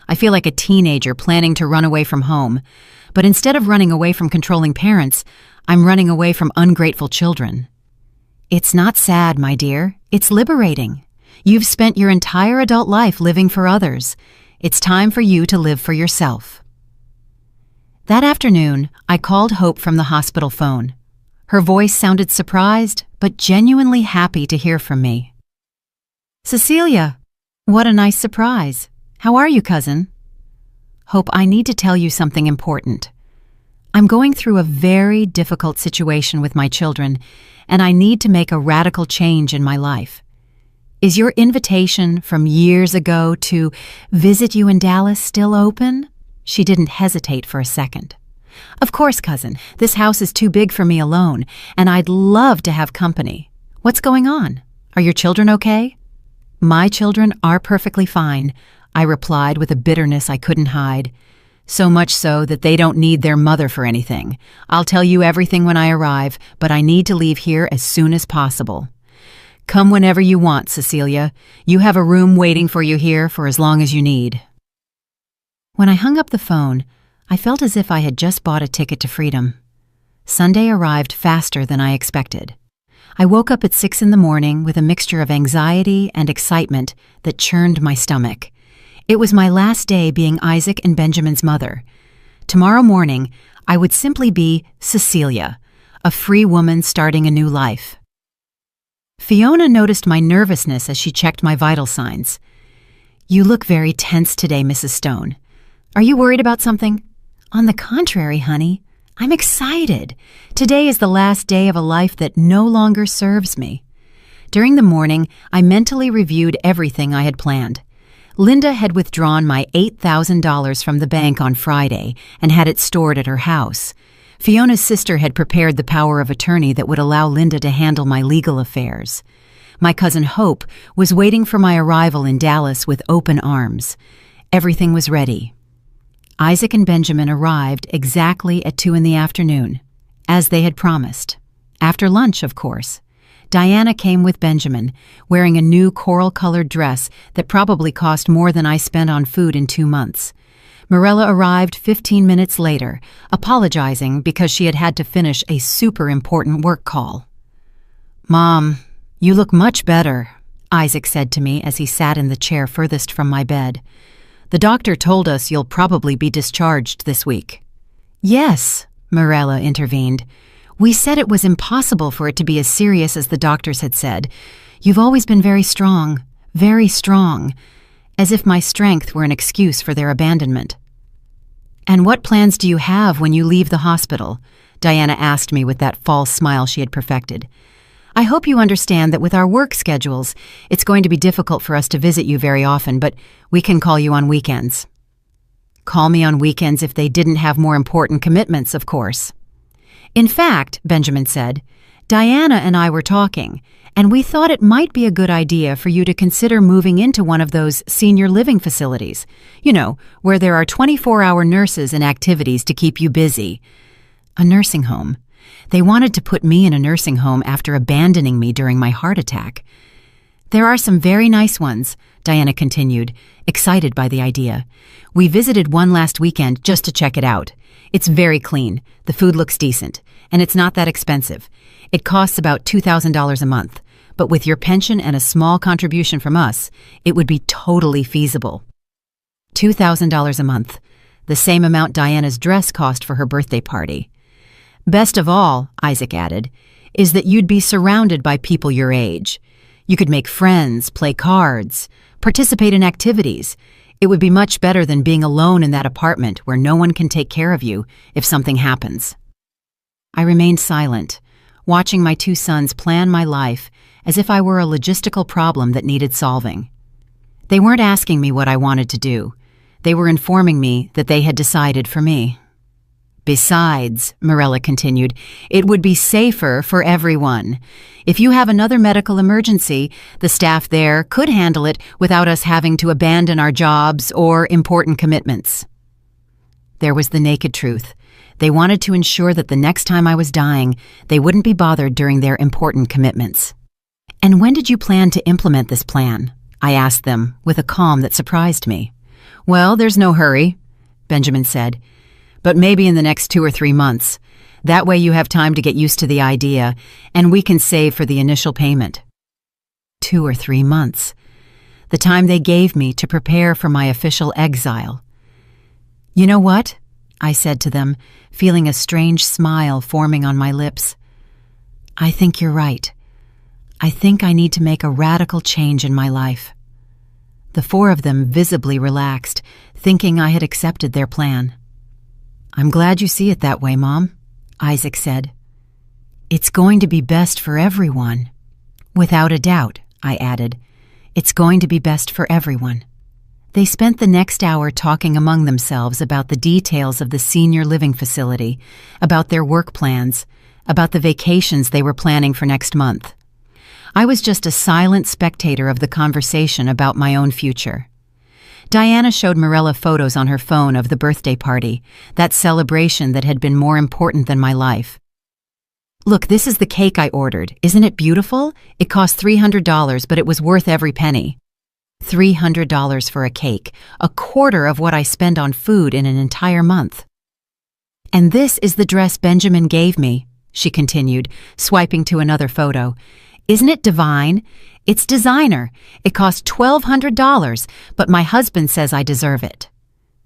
I feel like a teenager planning to run away from home. But instead of running away from controlling parents, I'm running away from ungrateful children. It's not sad, my dear. It's liberating. You've spent your entire adult life living for others. It's time for you to live for yourself. That afternoon, I called Hope from the hospital phone. Her voice sounded surprised, but genuinely happy to hear from me. Cecilia, what a nice surprise. How are you, cousin? Hope, I need to tell you something important. I'm going through a very difficult situation with my children, and I need to make a radical change in my life. Is your invitation from years ago to visit you in Dallas still open? She didn't hesitate for a second. Of course, cousin. This house is too big for me alone, and I'd love to have company. What's going on? Are your children okay? My children are perfectly fine, I replied with a bitterness I couldn't hide. So much so that they don't need their mother for anything. I'll tell you everything when I arrive, but I need to leave here as soon as possible. Come whenever you want, Cecilia. You have a room waiting for you here for as long as you need. When I hung up the phone, I felt as if I had just bought a ticket to freedom. Sunday arrived faster than I expected. I woke up at 6 in the morning with a mixture of anxiety and excitement that churned my stomach. It was my last day being Isaac and Benjamin's mother. Tomorrow morning, I would simply be Cecilia, a free woman starting a new life. Fiona noticed my nervousness as she checked my vital signs. You look very tense today, Mrs. Stone. Are you worried about something? On the contrary, honey, I'm excited. Today is the last day of a life that no longer serves me. During the morning, I mentally reviewed everything I had planned. Linda had withdrawn my $8,000 from the bank on Friday and had it stored at her house. Fiona's sister had prepared the power of attorney that would allow Linda to handle my legal affairs. My cousin Hope was waiting for my arrival in Dallas with open arms. Everything was ready. Isaac and Benjamin arrived exactly at 2 in the afternoon, as they had promised. After lunch, of course. Diana came with Benjamin, wearing a new coral-colored dress that probably cost more than I spent on food in 2 months. Mirella arrived 15 minutes later, apologizing because she had had to finish a super important work call. Mom, you look much better, Isaac said to me as he sat in the chair furthest from my bed. The doctor told us you'll probably be discharged this week. Yes, Mirella intervened. We said it was impossible for it to be as serious as the doctors had said. You've always been very strong, as if my strength were an excuse for their abandonment. And what plans do you have when you leave the hospital? Diana asked me with that false smile she had perfected. I hope you understand that with our work schedules, it's going to be difficult for us to visit you very often, but we can call you on weekends. Call me on weekends if they didn't have more important commitments, of course. In fact, Benjamin said, Diana and I were talking, and we thought it might be a good idea for you to consider moving into one of those senior living facilities, where there are 24-hour nurses and activities to keep you busy. A nursing home. They wanted to put me in a nursing home after abandoning me during my heart attack. There are some very nice ones, Diana continued, excited by the idea. We visited one last weekend just to check it out. It's very clean, the food looks decent, and it's not that expensive. It costs about $2,000 a month, but with your pension and a small contribution from us, it would be totally feasible. $2,000 a month, the same amount Diana's dress cost for her birthday party. Best of all, Isaac added, is that you'd be surrounded by people your age. You could make friends, play cards, participate in activities. It would be much better than being alone in that apartment where no one can take care of you if something happens. I remained silent, watching my two sons plan my life as if I were a logistical problem that needed solving. They weren't asking me what I wanted to do. They were informing me that they had decided for me. Besides, Mirella continued, it would be safer for everyone. If you have another medical emergency, the staff there could handle it without us having to abandon our jobs or important commitments. There was the naked truth. They wanted to ensure that the next time I was dying, they wouldn't be bothered during their important commitments. And when did you plan to implement this plan? I asked them, with a calm that surprised me. Well, there's no hurry, Benjamin said, but maybe in the next 2 or 3 months. That way you have time to get used to the idea, and we can save for the initial payment. 2 or 3 months. The time they gave me to prepare for my official exile. You know what? I said to them, feeling a strange smile forming on my lips. I think you're right. I think I need to make a radical change in my life. The 4 of them visibly relaxed, thinking I had accepted their plan. I'm glad you see it that way, Mom, Isaac said. It's going to be best for everyone. Without a doubt, I added. It's going to be best for everyone. They spent the next hour talking among themselves about the details of the senior living facility, about their work plans, about the vacations they were planning for next month. I was just a silent spectator of the conversation about my own future. Diana showed Mirella photos on her phone of the birthday party, that celebration that had been more important than my life. Look, this is the cake I ordered. Isn't it beautiful? It cost $300, but it was worth every penny. $300 for a cake, a quarter of what I spend on food in an entire month. And this is the dress Benjamin gave me, she continued, swiping to another photo. Isn't it divine? It's designer. It cost $1,200, but my husband says I deserve it.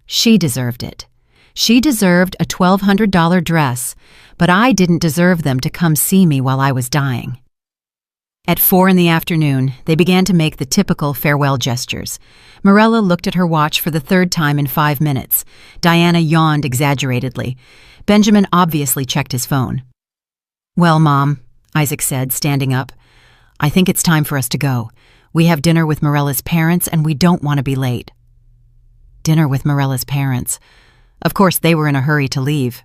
She deserved it. She deserved a $1,200 dress, but I didn't deserve them to come see me while I was dying. At 4 p.m, they began to make the typical farewell gestures. Mirella looked at her watch for the 3rd time in 5 minutes. Diana yawned exaggeratedly. Benjamin obviously checked his phone. Well, Mom, Isaac said, standing up, I think it's time for us to go. We have dinner with Mirella's parents, and we don't want to be late. Dinner with Mirella's parents. Of course, they were in a hurry to leave.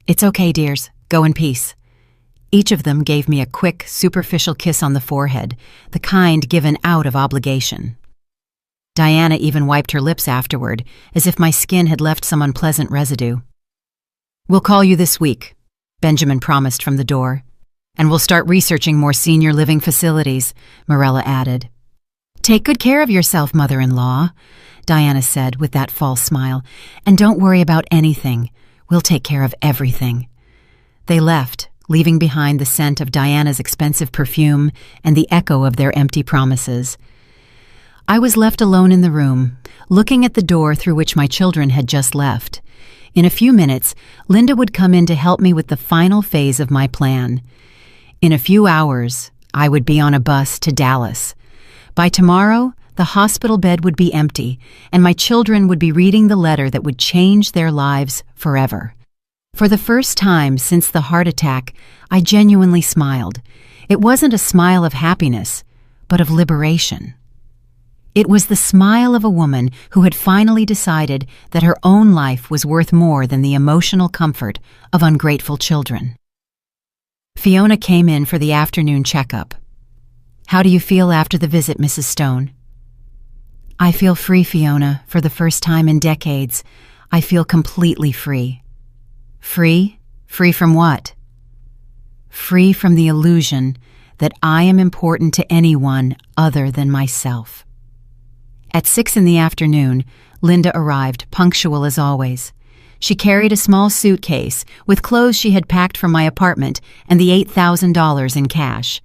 It's okay, dears. Go in peace. Each of them gave me a quick, superficial kiss on the forehead, the kind given out of obligation. Diana even wiped her lips afterward, as if my skin had left some unpleasant residue. We'll call you this week, Benjamin promised from the door. And we'll start researching more senior living facilities, Mirella added. Take good care of yourself, mother-in-law, Diana said with that false smile, and don't worry about anything. We'll take care of everything. They left, leaving behind the scent of Diana's expensive perfume and the echo of their empty promises. I was left alone in the room, looking at the door through which my children had just left. In a few minutes, Linda would come in to help me with the final phase of my plan. In a few hours, I would be on a bus to Dallas. By tomorrow, the hospital bed would be empty, and my children would be reading the letter that would change their lives forever. For the first time since the heart attack, I genuinely smiled. It wasn't a smile of happiness, but of liberation. It was the smile of a woman who had finally decided that her own life was worth more than the emotional comfort of ungrateful children. Fiona came in for the afternoon checkup. How do you feel after the visit, Mrs. Stone? I feel free, Fiona, for the first time in decades. I feel completely free. Free? Free from what? Free from the illusion that I am important to anyone other than myself. At 6 p.m, Linda arrived, punctual as always. She carried a small suitcase with clothes she had packed from my apartment and the $8,000 in cash.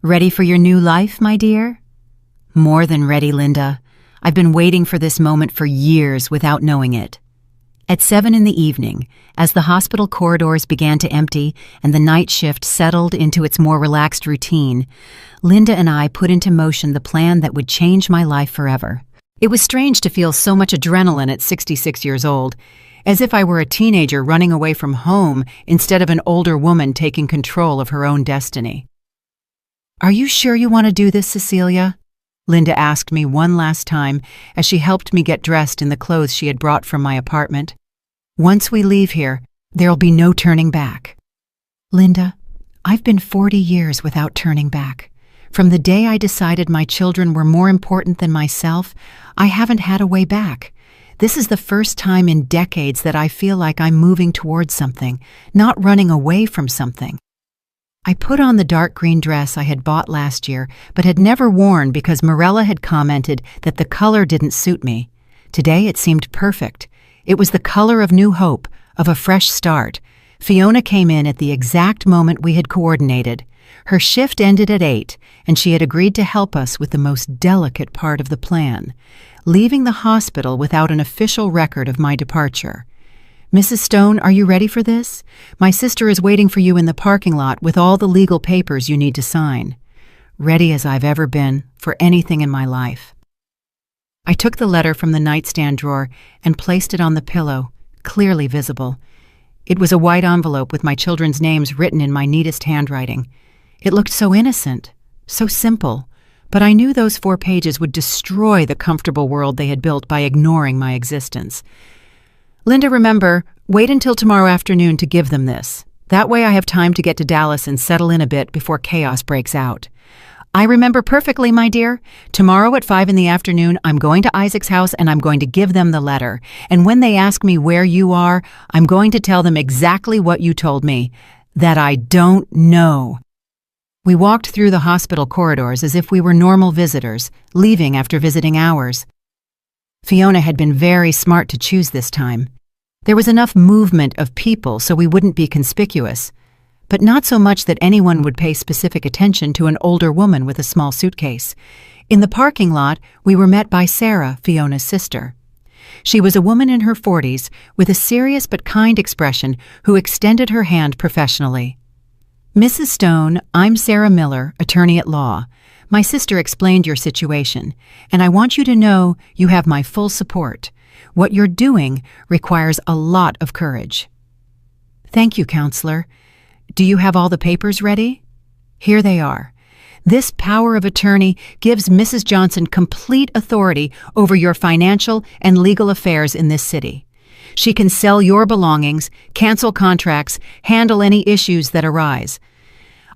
"Ready for your new life, my dear?" "More than ready, Linda. I've been waiting for this moment for years without knowing it." At 7 in the evening, as the hospital corridors began to empty and the night shift settled into its more relaxed routine, Linda and I put into motion the plan that would change my life forever. It was strange to feel so much adrenaline at 66 years old, as if I were a teenager running away from home instead of an older woman taking control of her own destiny. "Are you sure you want to do this, Cecilia?" Linda asked me one last time as she helped me get dressed in the clothes she had brought from my apartment. "Once we leave here, there'll be no turning back." "Linda, I've been 40 years without turning back. From the day I decided my children were more important than myself, I haven't had a way back. This is the first time in decades that I feel like I'm moving towards something, not running away from something." I put on the dark green dress I had bought last year but had never worn because Morella had commented that the color didn't suit me. Today it seemed perfect. It was the color of new hope, of a fresh start. Fiona came in at the exact moment we had coordinated. Her shift ended at 8, and she had agreed to help us with the most delicate part of the plan, leaving the hospital without an official record of my departure. "Mrs. Stone, are you ready for this? My sister is waiting for you in the parking lot with all the legal papers you need to sign." Ready as I've ever been for anything in my life. I took the letter from the nightstand drawer and placed it on the pillow, clearly visible. It was a white envelope with my children's names written in my neatest handwriting. It looked so innocent, so simple, but I knew those 4 pages would destroy the comfortable world they had built by ignoring my existence. "Linda, remember, wait until tomorrow afternoon to give them this. That way I have time to get to Dallas and settle in a bit before chaos breaks out." "I remember perfectly, my dear. Tomorrow at 5 in the afternoon, I'm going to Isaac's house and I'm going to give them the letter. And when they ask me where you are, I'm going to tell them exactly what you told me, that I don't know." We walked through the hospital corridors as if we were normal visitors, leaving after visiting hours. Fiona had been very smart to choose this time. There was enough movement of people so we wouldn't be conspicuous, but not so much that anyone would pay specific attention to an older woman with a small suitcase. In the parking lot, we were met by Sarah, Fiona's sister. She was a woman in her 40s with a serious but kind expression who extended her hand professionally. "Mrs. Stone, I'm Sarah Miller, attorney at law. My sister explained your situation, and I want you to know you have my full support. What you're doing requires a lot of courage." "Thank you, counselor. Do you have all the papers ready?" "Here they are. This power of attorney gives Mrs. Johnson complete authority over your financial and legal affairs in this city. She can sell your belongings, cancel contracts, handle any issues that arise.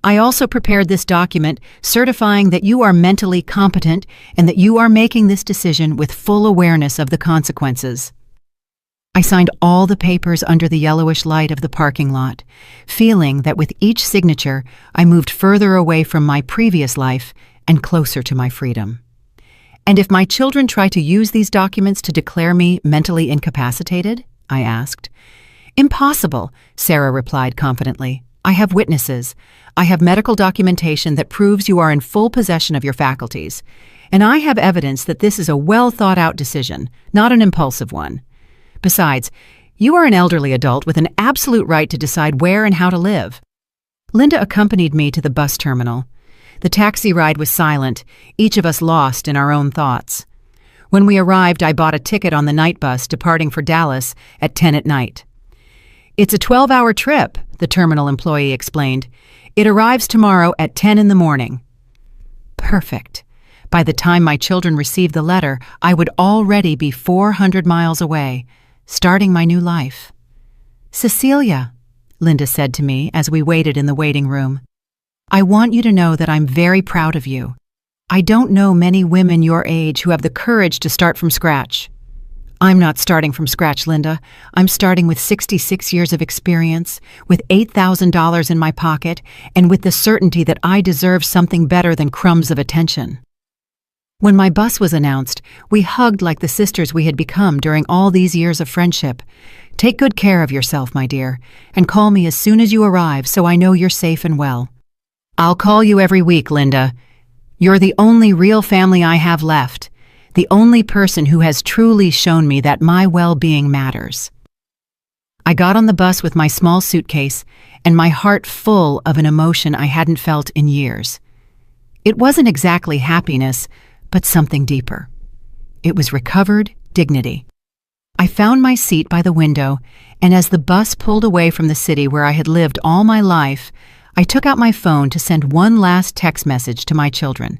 I also prepared this document certifying that you are mentally competent and that you are making this decision with full awareness of the consequences." I signed all the papers under the yellowish light of the parking lot, feeling that with each signature I moved further away from my previous life and closer to my freedom. "And if my children try to use these documents to declare me mentally incapacitated?" I asked. "Impossible," Sarah replied confidently. "I have witnesses. I have medical documentation that proves you are in full possession of your faculties. And I have evidence that this is a well-thought-out decision, not an impulsive one. Besides, you are an elderly adult with an absolute right to decide where and how to live." Linda accompanied me to the bus terminal. The taxi ride was silent, each of us lost in our own thoughts. When we arrived, I bought a ticket on the night bus departing for Dallas at 10 at night. "It's a 12-hour trip," the terminal employee explained. "It arrives tomorrow at 10 in the morning." Perfect. By the time my children received the letter, I would already be 400 miles away, starting my new life. "Cecilia," Linda said to me as we waited in the waiting room, "I want you to know that I'm very proud of you. I don't know many women your age who have the courage to start from scratch." "I'm not starting from scratch, Linda. I'm starting with 66 years of experience, with $8,000 in my pocket, and with the certainty that I deserve something better than crumbs of attention." When my bus was announced, we hugged like the sisters we had become during all these years of friendship. Take good care of yourself, my dear, and call me as soon as you arrive so I know you're safe and well. I'll call you every week, Linda. You're the only real family I have left, the only person who has truly shown me that my well-being matters. I got on the bus with my small suitcase and my heart full of an emotion I hadn't felt in years. It wasn't exactly happiness, but something deeper. It was recovered dignity. I found my seat by the window, and as the bus pulled away from the city where I had lived all my life, I took out my phone to send one last text message to my children.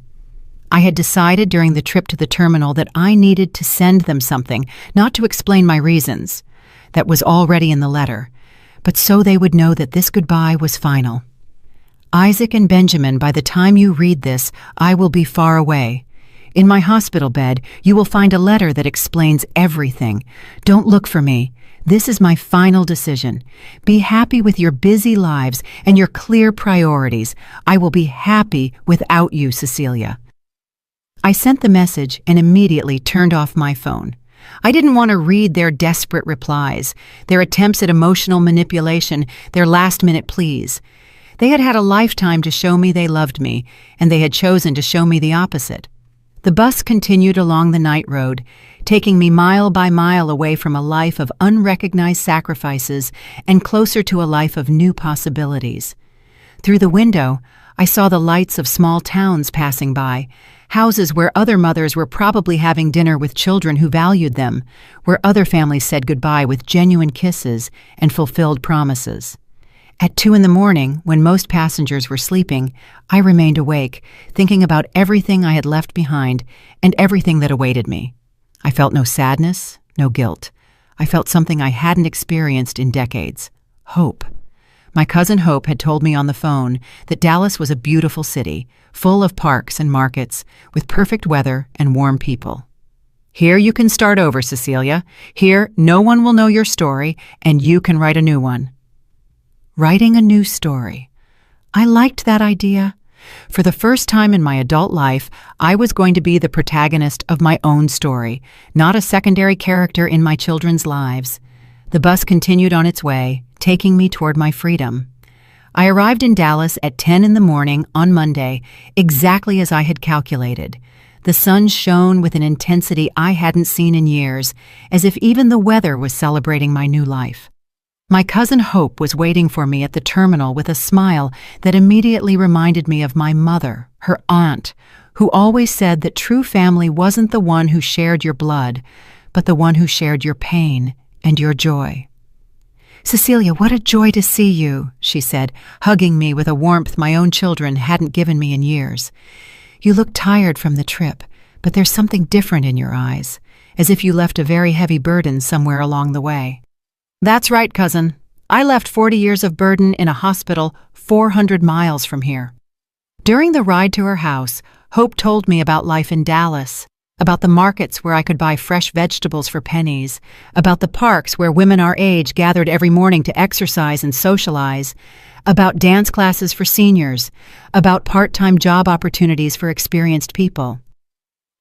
I had decided during the trip to the terminal that I needed to send them something, not to explain my reasons. That was already in the letter, but so they would know that this goodbye was final. Isaac and Benjamin, by the time you read this, I will be far away. In my hospital bed, you will find a letter that explains everything. Don't look for me. This is my final decision. Be happy with your busy lives and your clear priorities. I will be happy without you, Cecilia. I sent the message and immediately turned off my phone. I didn't want to read their desperate replies, their attempts at emotional manipulation, their last-minute pleas. They had had a lifetime to show me they loved me, and they had chosen to show me the opposite. The bus continued along the night road, taking me mile by mile away from a life of unrecognized sacrifices and closer to a life of new possibilities. Through the window, I saw the lights of small towns passing by, houses where other mothers were probably having dinner with children who valued them, where other families said goodbye with genuine kisses and fulfilled promises. At 2 a.m, when most passengers were sleeping, I remained awake, thinking about everything I had left behind and everything that awaited me. I felt no sadness, no guilt. I felt something I hadn't experienced in decades: hope. My cousin Hope had told me on the phone that Dallas was a beautiful city, full of parks and markets, with perfect weather and warm people. Here you can start over, Cecilia. Here no one will know your story, and you can write a new one. Writing a new story. I liked that idea. For the first time in my adult life, I was going to be the protagonist of my own story, not a secondary character in my children's lives. The bus continued on its way, taking me toward my freedom. I arrived in Dallas at 10 a.m. on Monday, exactly as I had calculated. The sun shone with an intensity I hadn't seen in years, as if even the weather was celebrating my new life. My cousin Hope was waiting for me at the terminal with a smile that immediately reminded me of my mother, her aunt, who always said that true family wasn't the one who shared your blood, but the one who shared your pain and your joy. "Cecilia, what a joy to see you," she said, hugging me with a warmth my own children hadn't given me in years. "You look tired from the trip, but there's something different in your eyes, as if you left a very heavy burden somewhere along the way." "That's right, cousin. I left 40 years of burden in a hospital 400 miles from here." During the ride to her house, Hope told me about life in Dallas, about the markets where I could buy fresh vegetables for pennies, about the parks where women our age gathered every morning to exercise and socialize, about dance classes for seniors, about part-time job opportunities for experienced people.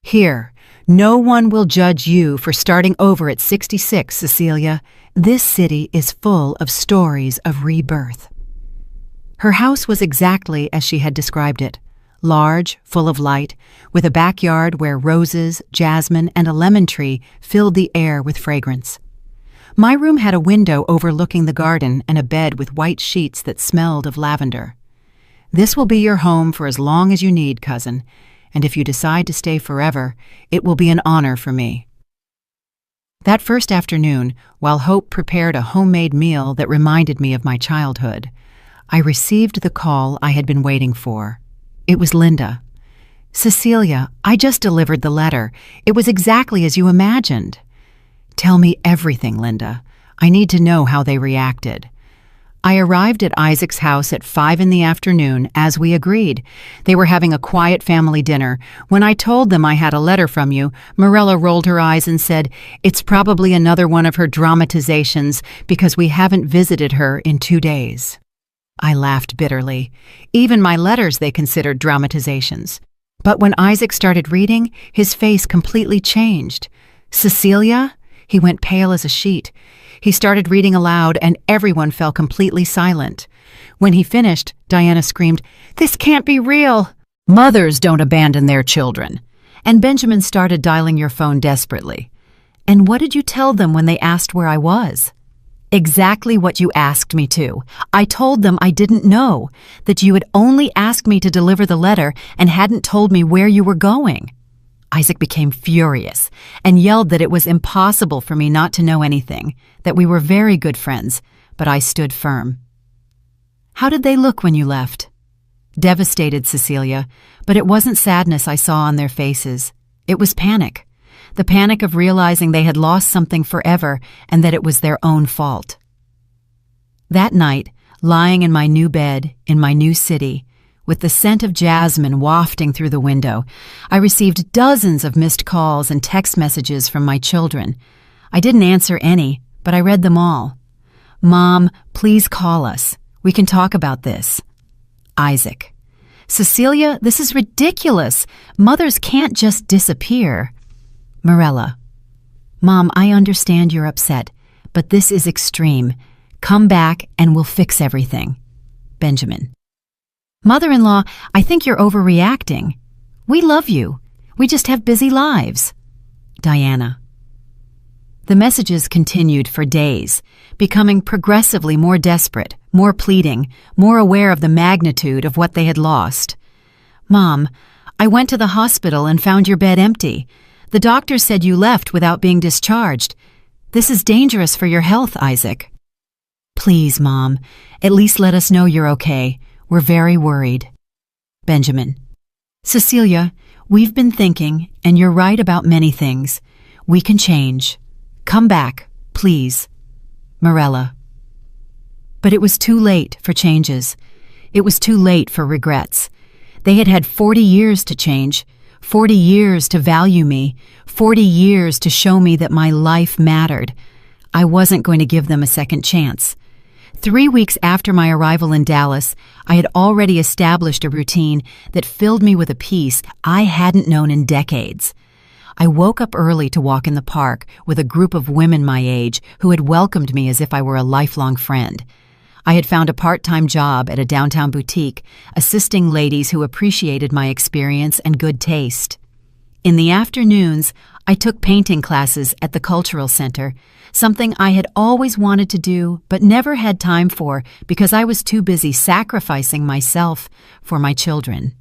"Here, no one will judge you for starting over at 66, Cecilia. This city is full of stories of rebirth." Her house was exactly as she had described it. Large, full of light, with a backyard where roses, jasmine, and a lemon tree filled the air with fragrance. My room had a window overlooking the garden and a bed with white sheets that smelled of lavender. "This will be your home for as long as you need, cousin, and if you decide to stay forever, it will be an honor for me." That first afternoon, while Hope prepared a homemade meal that reminded me of my childhood, I received the call I had been waiting for. It was Linda. "Cecilia, I just delivered the letter. It was exactly as you imagined." "Tell me everything, Linda. I need to know how they reacted." I arrived at Isaac's house at 5 p.m, as we agreed. They were having a quiet family dinner. When I told them I had a letter from you, Mirella rolled her eyes and said, "It's probably another one of her dramatizations because we haven't visited her in 2 days." I laughed bitterly. Even my letters they considered dramatizations. But when Isaac started reading, his face completely changed. "Cecilia?" He went pale as a sheet. He started reading aloud, and everyone fell completely silent. When he finished, Diana screamed, "This can't be real!" "Mothers don't abandon their children." And Benjamin started dialing your phone desperately. "And what did you tell them when they asked where I was?" "Exactly what you asked me to. I told them I didn't know, that you had only asked me to deliver the letter and hadn't told me where you were going." Isaac became furious and yelled that it was impossible for me not to know anything, that we were very good friends, but I stood firm. "How did they look when you left?" "Devastated, Cecilia, but it wasn't sadness I saw on their faces. It was panic. The panic of realizing they had lost something forever and that it was their own fault." That night, lying in my new bed, in my new city, with the scent of jasmine wafting through the window, I received dozens of missed calls and text messages from my children. I didn't answer any, but I read them all. "Mom, please call us. We can talk about this." Isaac. "Cecilia, this is ridiculous. Mothers can't just disappear." Morella. "Mom, I understand you're upset, but this is extreme. Come back and we'll fix everything." Benjamin. "Mother-in-law, I think you're overreacting. We love you. We just have busy lives." Diana. The messages continued for days, becoming progressively more desperate, more pleading, more aware of the magnitude of what they had lost. "Mom, I went to the hospital and found your bed empty. The doctor said you left without being discharged. This is dangerous for your health, Isaac." "Please, Mom, at least let us know you're okay. We're very worried." Benjamin. "Cecilia, we've been thinking, and you're right about many things. We can change. Come back, please." Morella. But it was too late for changes. It was too late for regrets. They had had 40 years to change, 40 years to value me, 40 years to show me that my life mattered. I wasn't going to give them a second chance. 3 weeks after my arrival in Dallas, I had already established a routine that filled me with a peace I hadn't known in decades. I woke up early to walk in the park with a group of women my age who had welcomed me as if I were a lifelong friend. I had found a part-time job at a downtown boutique, assisting ladies who appreciated my experience and good taste. In the afternoons, I took painting classes at the Cultural Center, something I had always wanted to do but never had time for because I was too busy sacrificing myself for my children.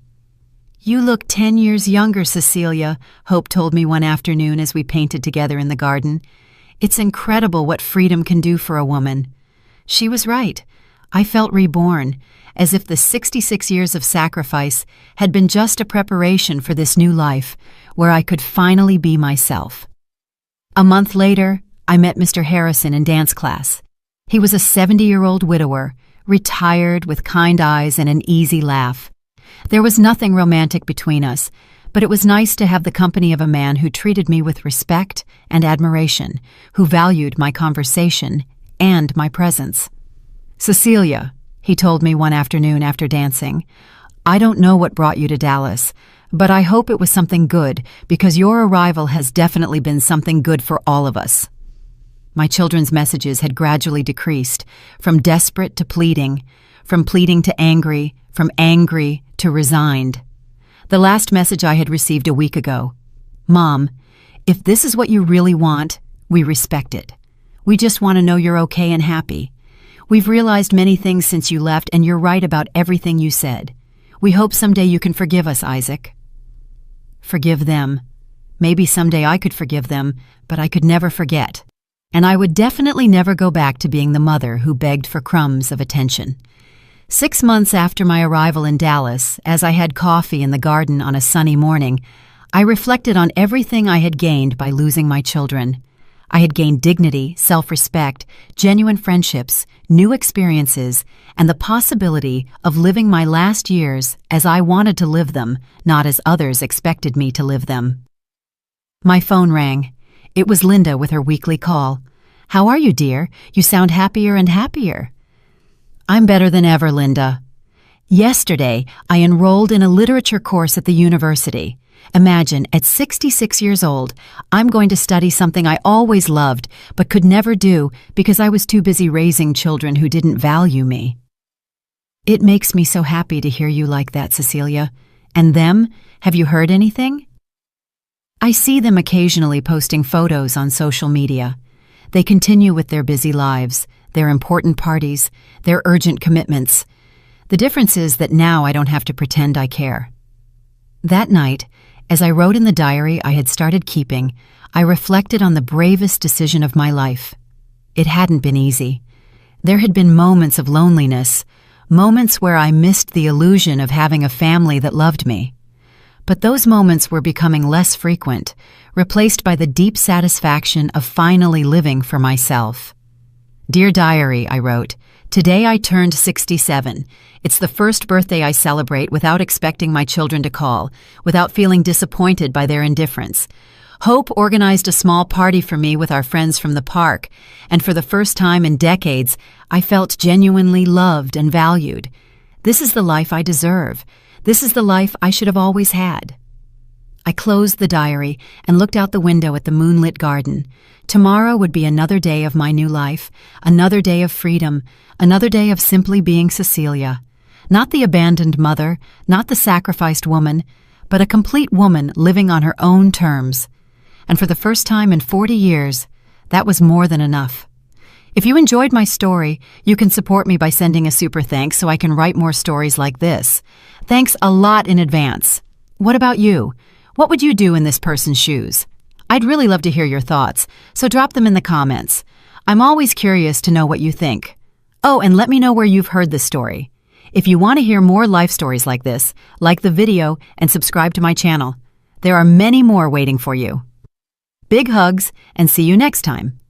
"You look 10 years younger, Cecilia," Hope told me one afternoon as we painted together in the garden. "It's incredible what freedom can do for a woman." She was right. I felt reborn, as if the 66 years of sacrifice had been just a preparation for this new life, where I could finally be myself. A month later, I met Mr. Harrison in dance class. He was a 70-year-old widower, retired with kind eyes and an easy laugh. There was nothing romantic between us, but it was nice to have the company of a man who treated me with respect and admiration, who valued my conversation and my presence. "Cecilia," he told me one afternoon after dancing, "I don't know what brought you to Dallas, but I hope it was something good, because your arrival has definitely been something good for all of us." My children's messages had gradually decreased, from desperate to pleading, from pleading to angry, from angry to resigned. The last message I had received a week ago: "Mom, if this is what you really want, we respect it. We just want to know you're okay and happy. We've realized many things since you left, and you're right about everything you said. We hope someday you can forgive us, Isaac." Forgive them. Maybe someday I could forgive them, but I could never forget. And I would definitely never go back to being the mother who begged for crumbs of attention. 6 months after my arrival in Dallas, as I had coffee in the garden on a sunny morning, I reflected on everything I had gained by losing my children. I had gained dignity, self-respect, genuine friendships, new experiences, and the possibility of living my last years as I wanted to live them, not as others expected me to live them. My phone rang. It was Linda with her weekly call. "How are you, dear? You sound happier and happier." "I'm better than ever, Linda. Yesterday, I enrolled in a literature course at the university. Imagine, at 66 years old, I'm going to study something I always loved but could never do because I was too busy raising children who didn't value me. It makes me so happy to hear you like that, Cecilia. And them? Have you heard anything? I see them occasionally posting photos on social media. They continue with their busy lives, their important parties, their urgent commitments. The difference is that now I don't have to pretend I care. That night, as I wrote in the diary I had started keeping, I reflected on the bravest decision of my life. It hadn't been easy. There had been moments of loneliness, moments where I missed the illusion of having a family that loved me. But those moments were becoming less frequent, replaced by the deep satisfaction of finally living for myself. Dear Diary, I wrote, today I turned 67. It's the first birthday I celebrate without expecting my children to call, without feeling disappointed by their indifference. Hope organized a small party for me with our friends from the park, and for the first time in decades, I felt genuinely loved and valued. This is the life I deserve. This is the life I should have always had. I closed the diary and looked out the window at the moonlit garden. Tomorrow would be another day of my new life, another day of freedom, another day of simply being Cecilia. Not the abandoned mother, not the sacrificed woman, but a complete woman living on her own terms. And for the first time in 40 years, that was more than enough. If you enjoyed my story, you can support me by sending a super thanks so I can write more stories like this. Thanks a lot in advance. What about you? What would you do in this person's shoes? I'd really love to hear your thoughts, so drop them in the comments. I'm always curious to know what you think. Oh, and let me know where you've heard this story. If you want to hear more life stories like this, like the video and subscribe to my channel. There are many more waiting for you. Big hugs, and see you next time.